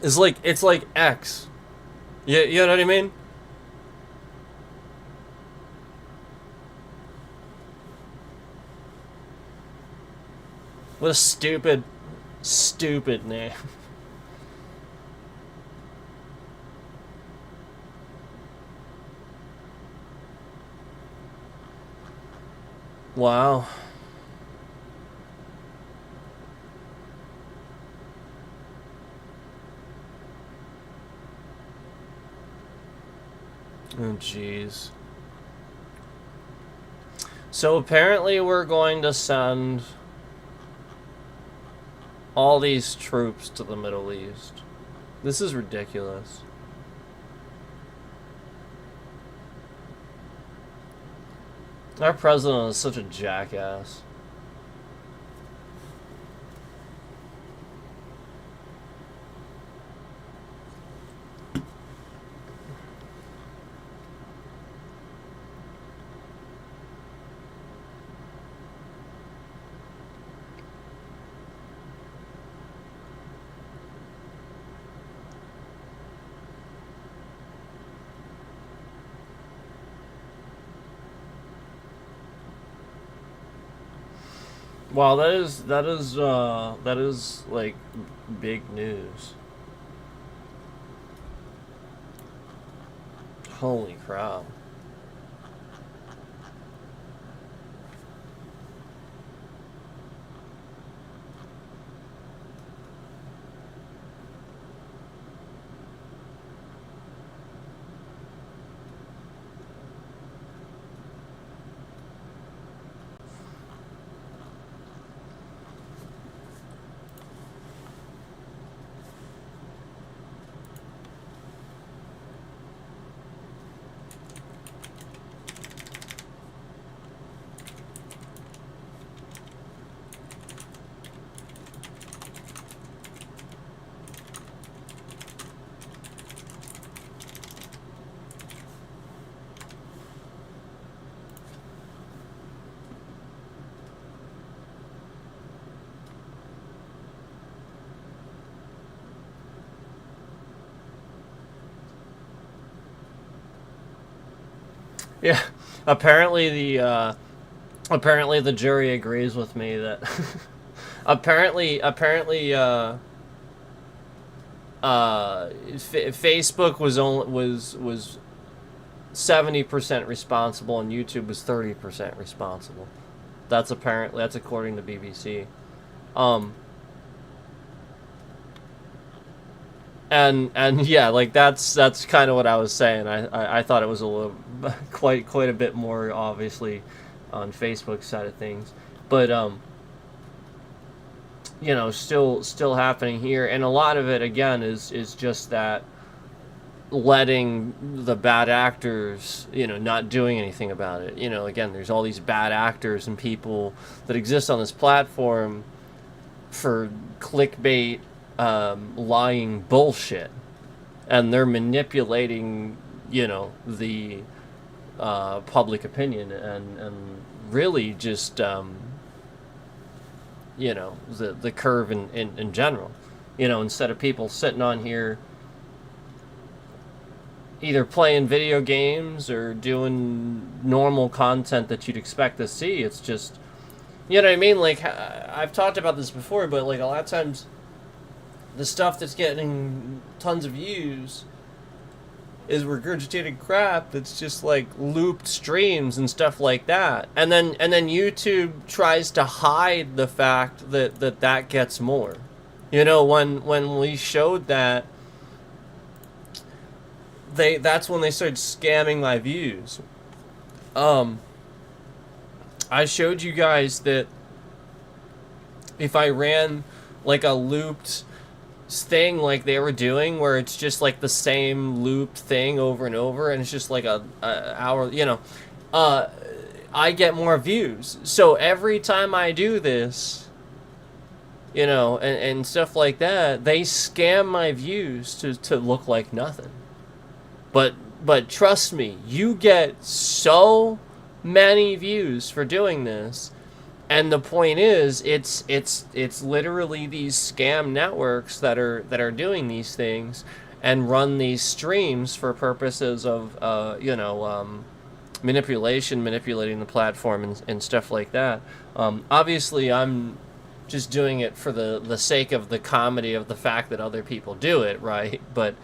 It's like X. Yeah, you know what I mean? What a stupid name. Wow. Oh, jeez. So apparently we're going to send all these troops to the Middle East. This is ridiculous. Our president is such a jackass. Wow, that is like big news. Holy crap. Yeah, apparently the jury agrees with me that Facebook was 70% responsible and YouTube was 30% responsible. That's according to BBC. And yeah, like that's kind of what I was saying. I thought it was a little quite a bit more obviously on Facebook's side of things, but you know, still happening here, and a lot of it again is just that letting the bad actors, you know, not doing anything about it. You know, again, there's all these bad actors and people that exist on this platform for clickbait, lying bullshit, and they're manipulating, you know, the public opinion and really just you know, the curve in general. You know, instead of people sitting on here either playing video games or doing normal content that you'd expect to see, it's just, you know what I mean? Like, I've talked about this before, but like a lot of times the stuff that's getting tons of views is regurgitated crap that's just like looped streams and stuff like that, and then YouTube tries to hide the fact that gets more. You know, when we showed that, that's when they started scamming my views. I showed you guys that if I ran like a looped thing like they were doing, where it's just like the same looped thing over and over, and it's just like a hour, you know, I get more views. So every time I do this, you know, and stuff like that, they scam my views to look like nothing. But trust me, you get so many views for doing this. And the point is, it's literally these scam networks that are doing these things and run these streams for purposes of manipulating the platform and stuff like that. Obviously, I'm just doing it for the sake of the comedy of the fact that other people do it, right? But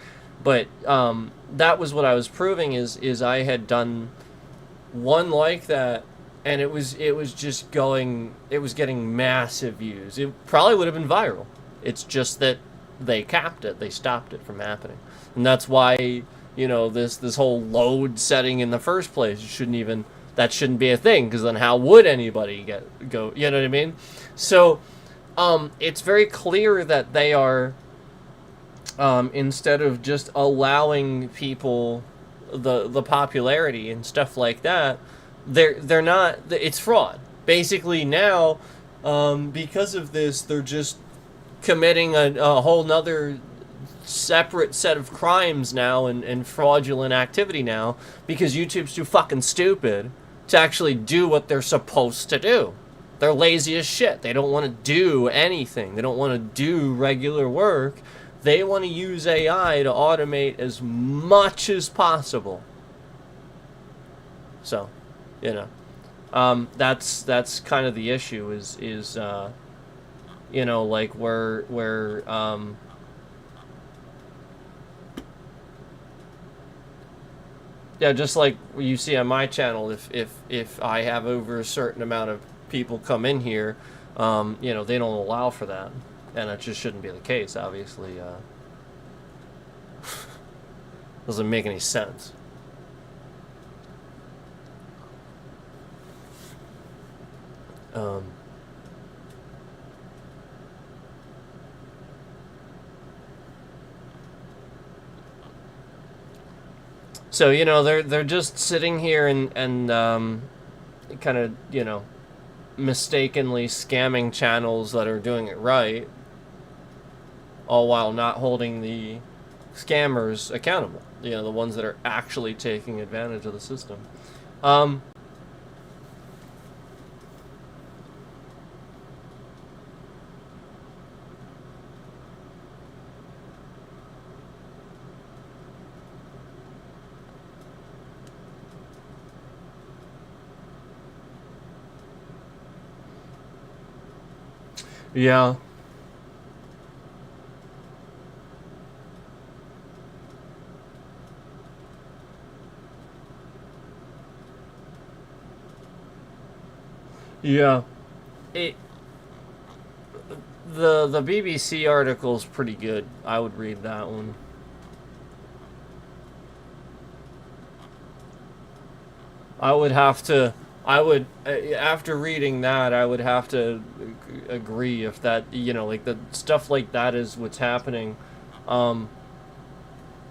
that was what I was proving is I had done one like that. And it was getting massive views. It probably would have been viral. It's just that they capped it. They stopped it from happening. And that's why, you know, this whole load setting in the first place that shouldn't be a thing, because then how would anybody go, you know what I mean? So it's very clear that they are instead of just allowing people the popularity and stuff like that, they're not. It's fraud. Basically now, because of this, they're just committing a whole nother separate set of crimes now and fraudulent activity now, because YouTube's too fucking stupid to actually do what they're supposed to do. They're lazy as shit. They don't want to do anything. They don't want to do regular work. They want to use AI to automate as much as possible. So, you know, that's kind of the issue is you know, like where yeah, just like you see on my channel, if I have over a certain amount of people come in here, you know, they don't allow for that, and it just shouldn't be the case. Obviously, doesn't make any sense. So, you know, they're just sitting here and kind of, you know, mistakenly scamming channels that are doing it right, all while not holding the scammers accountable, you know, the ones that are actually taking advantage of the system. Yeah. Yeah. It the BBC article's pretty good. I would read that one. I would, after reading that, I would have to agree if that, you know, like the stuff like that is what's happening. You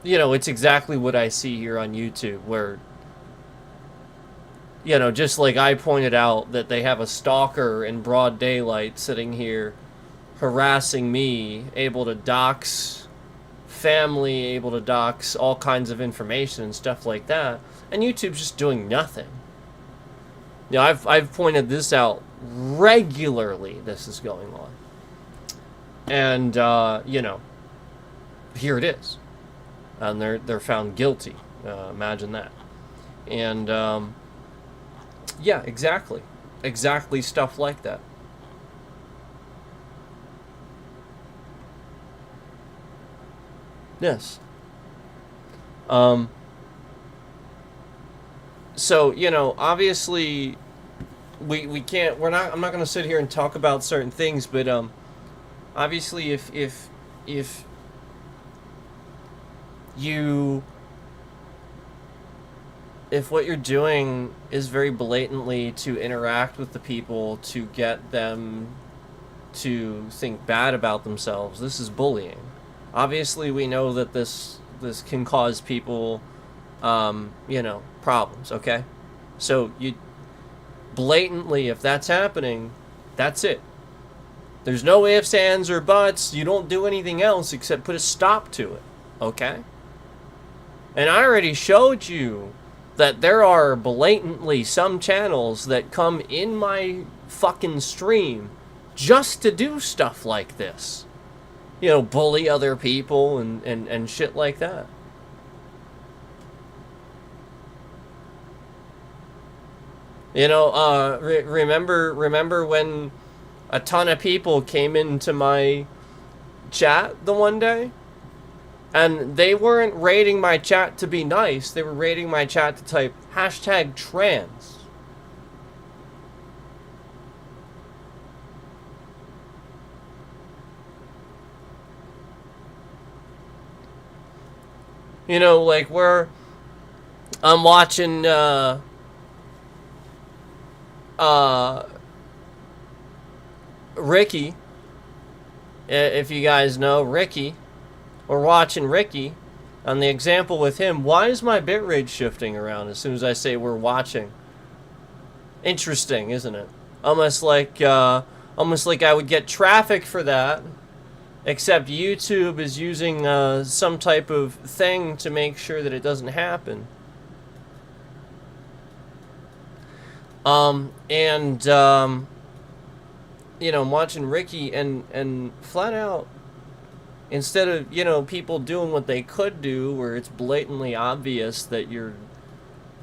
know, it's exactly what I see here on YouTube, where, you know, just like I pointed out that they have a stalker in broad daylight sitting here harassing me, able to dox family, able to dox all kinds of information and stuff like that, and YouTube's just doing nothing. You know, I've pointed this out regularly. This is going on, and you know, here it is, and they're found guilty. Imagine that, and yeah, exactly stuff like that. Yes. So, you know, obviously, we can't. I'm not going to sit here and talk about certain things, but Obviously, if you if what you're doing is very blatantly to interact with the people to get them to think bad about themselves, this is bullying. Obviously, we know that this can cause people, problems. Okay, so you blatantly, if that's happening, that's it. There's no ifs, ands, or buts. You don't do anything else except put a stop to it. Okay? And I already showed you that there are blatantly some channels that come in my fucking stream just to do stuff like this. Bully other people and shit like that. Remember when a ton of people came into my chat the one day? And they weren't rating my chat to be nice. They were rating my chat to type #trans. Like where I'm watching Ricky. If you guys know Ricky. We're watching Ricky, on the example with him. Why is my bitrate shifting around as soon as I say we're watching? Interesting, isn't it? Almost like I would get traffic for that, except YouTube is using some type of thing to make sure that it doesn't happen. I'm watching Ricky and flat out, instead of, people doing what they could do, where it's blatantly obvious that you're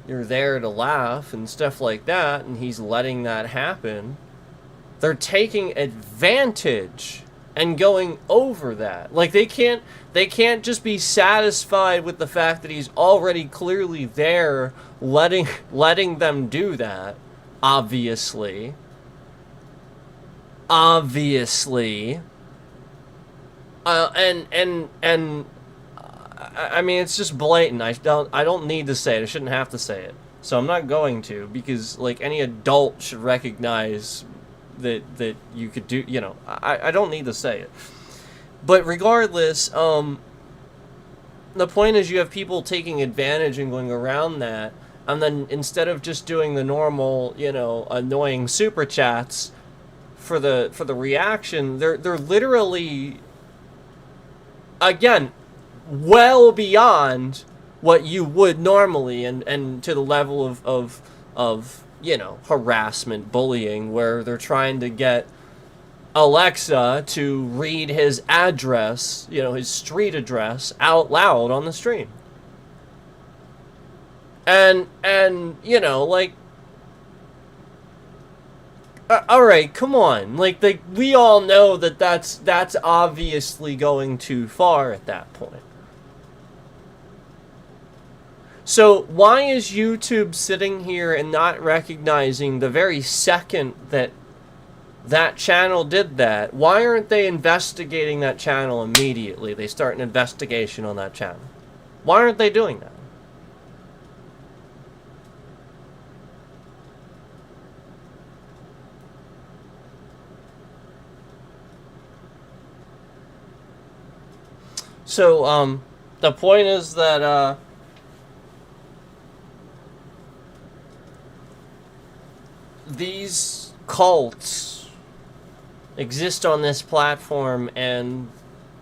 there to laugh and stuff like that, and he's letting that happen, they're taking advantage and going over that. Like, they can't just be satisfied with the fact that he's already clearly there, letting them do that. Obviously. I mean, it's just blatant. I don't need to say it. I shouldn't have to say it. So I'm not going to, because like any adult should recognize that you could do, I don't need to say it. But regardless, the point is you have people taking advantage and going around that, and then instead of just doing the normal, annoying super chats for the reaction, they're literally, again, well beyond what you would normally, and to the level of harassment, bullying, where they're trying to get Alexa to read his address, his street address out loud on the stream. And alright, come on. Like, we all know that's obviously going too far at that point. So, why is YouTube sitting here and not recognizing the very second that channel did that? Why aren't they investigating that channel immediately? They start an investigation on that channel. Why aren't they doing that? So, the point is that, these cults exist on this platform and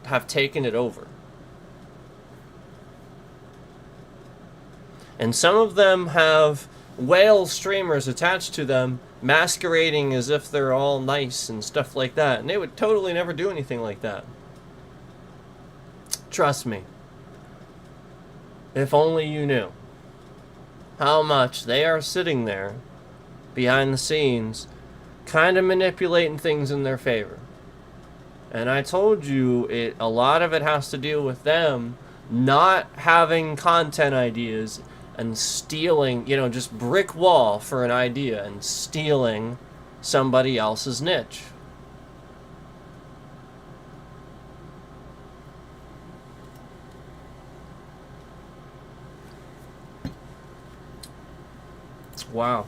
have taken it over. And some of them have whale streamers attached to them, masquerading as if they're all nice and stuff like that. And they would totally never do anything like that. Trust me. If only you knew how much they are sitting there behind the scenes, kind of manipulating things in their favor. And I told you, a lot of it has to do with them not having content ideas and stealing, just brick wall for an idea and stealing somebody else's niche. Wow.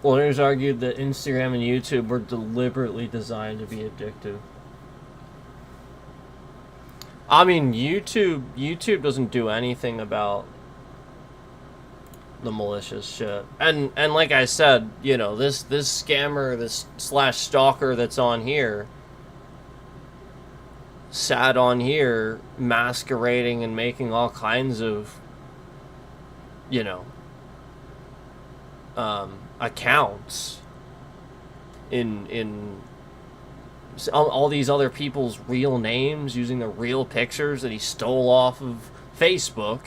Lawyers argued that Instagram and YouTube were deliberately designed to be addictive. I mean, YouTube doesn't do anything about the malicious shit. And like I said, you know, this scammer, this slash stalker that's on here, sat on here masquerading and making all kinds of, you know, accounts in all these other people's real names, using the real pictures that he stole off of Facebook.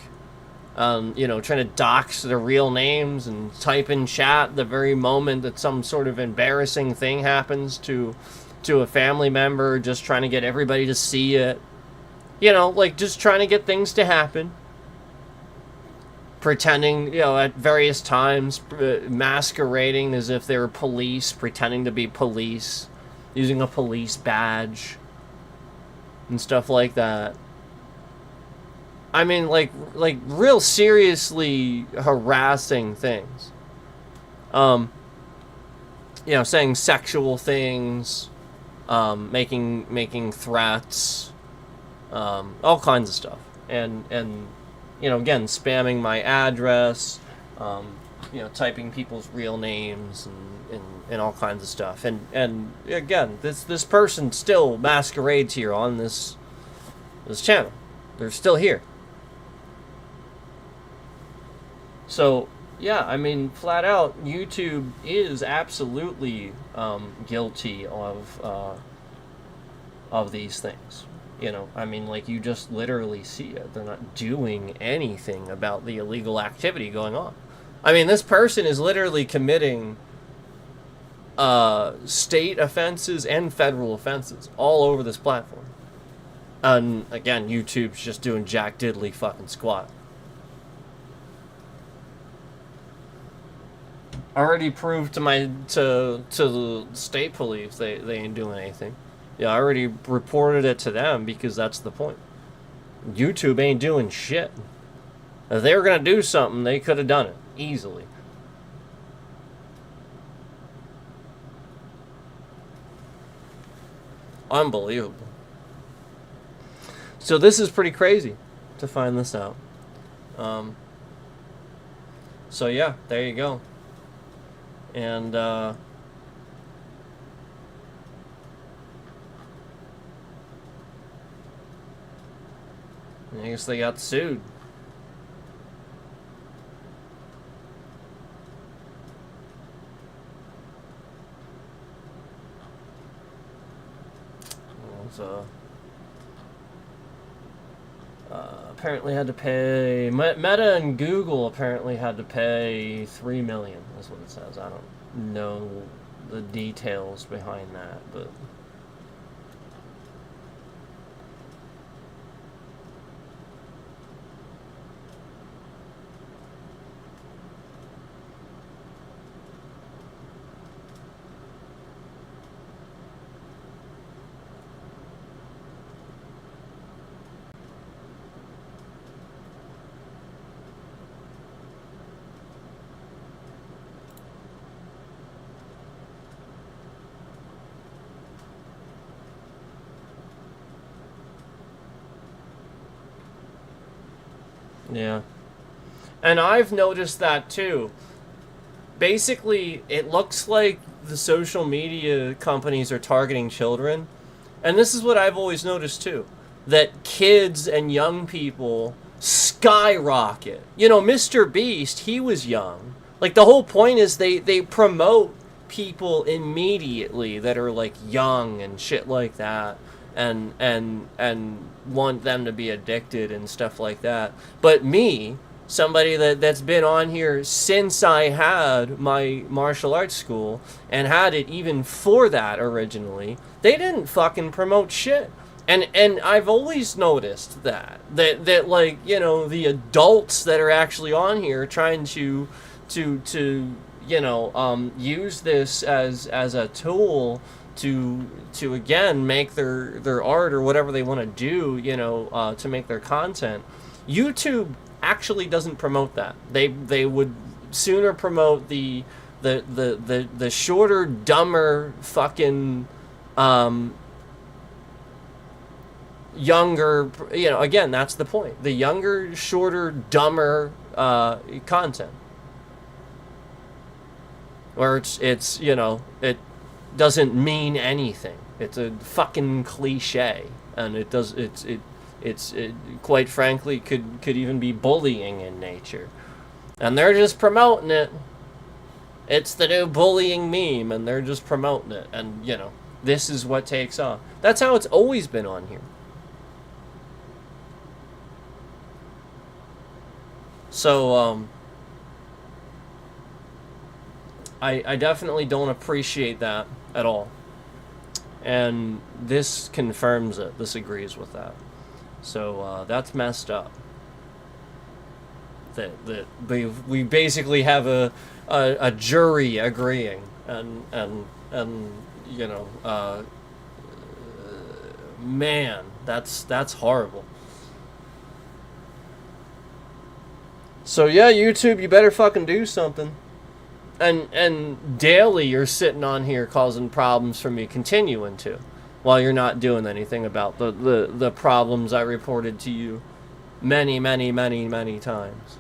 You know, trying to dox their real names and type in chat the very moment that some sort of embarrassing thing happens to a family member, just trying to get everybody to see it. You know, like just trying to get things to happen. Pretending, you know, at various times, masquerading as if they were police, pretending to be police, using a police badge and stuff like that. I mean, like real seriously harassing things. You know, saying sexual things, making threats, all kinds of stuff, and you know, again, spamming my address, you know, typing people's real names and all kinds of stuff. And again, this person still masquerades here on this channel. They're still here. So, yeah, I mean, flat out, YouTube is absolutely guilty of these things. You know, I mean, like, you just literally see it. They're not doing anything about the illegal activity going on. I mean, this person is literally committing state offenses and federal offenses all over this platform. And, again, YouTube's just doing jack diddly fucking squat. Already proved to the state police they ain't doing anything. Yeah, I already reported it to them because that's the point. YouTube ain't doing shit. If they were gonna do something, they could have done it easily. Unbelievable. So this is pretty crazy to find this out. So yeah, there you go. And I guess they got sued. So, apparently had to pay, Meta and Google apparently had to pay $3 million, that's what it says. I don't know the details behind that, but yeah. And I've noticed that too. Basically, it looks like the social media companies are targeting children. And this is what I've always noticed too. That kids and young people skyrocket. You know, Mr. Beast, he was young. Like, the whole point is they promote people immediately that are, like, young and shit like that. And want them to be addicted and stuff like that. But me, somebody that's been on here since I had my martial arts school, and had it even for that originally, they didn't fucking promote shit. And I've always noticed that like, you know, the adults that are actually on here trying to you know, use this as a tool to again make their art or whatever they want to do, you know, to make their content. YouTube actually doesn't promote that. They would sooner promote the shorter, dumber, fucking younger, you know, again, that's the point. The younger, shorter, dumber content. Where it's you know, it doesn't mean anything. It's a fucking cliche, and it quite frankly could even be bullying in nature. And they're just promoting it. It's the new bullying meme, and they're just promoting it. And, you know, this is what takes off. That's how it's always been on here. So, I definitely don't appreciate that at all. And this confirms it. This agrees with that. So, that's messed up. That we basically have a jury agreeing, and you know, man, that's horrible. So yeah, YouTube, you better fucking do something. And daily you're sitting on here causing problems for me continuing to, while you're not doing anything about the problems I reported to you many times.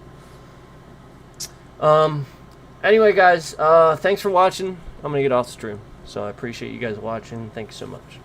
Anyway, guys, thanks for watching. I'm gonna get off the stream, so I appreciate you guys watching. Thank you so much.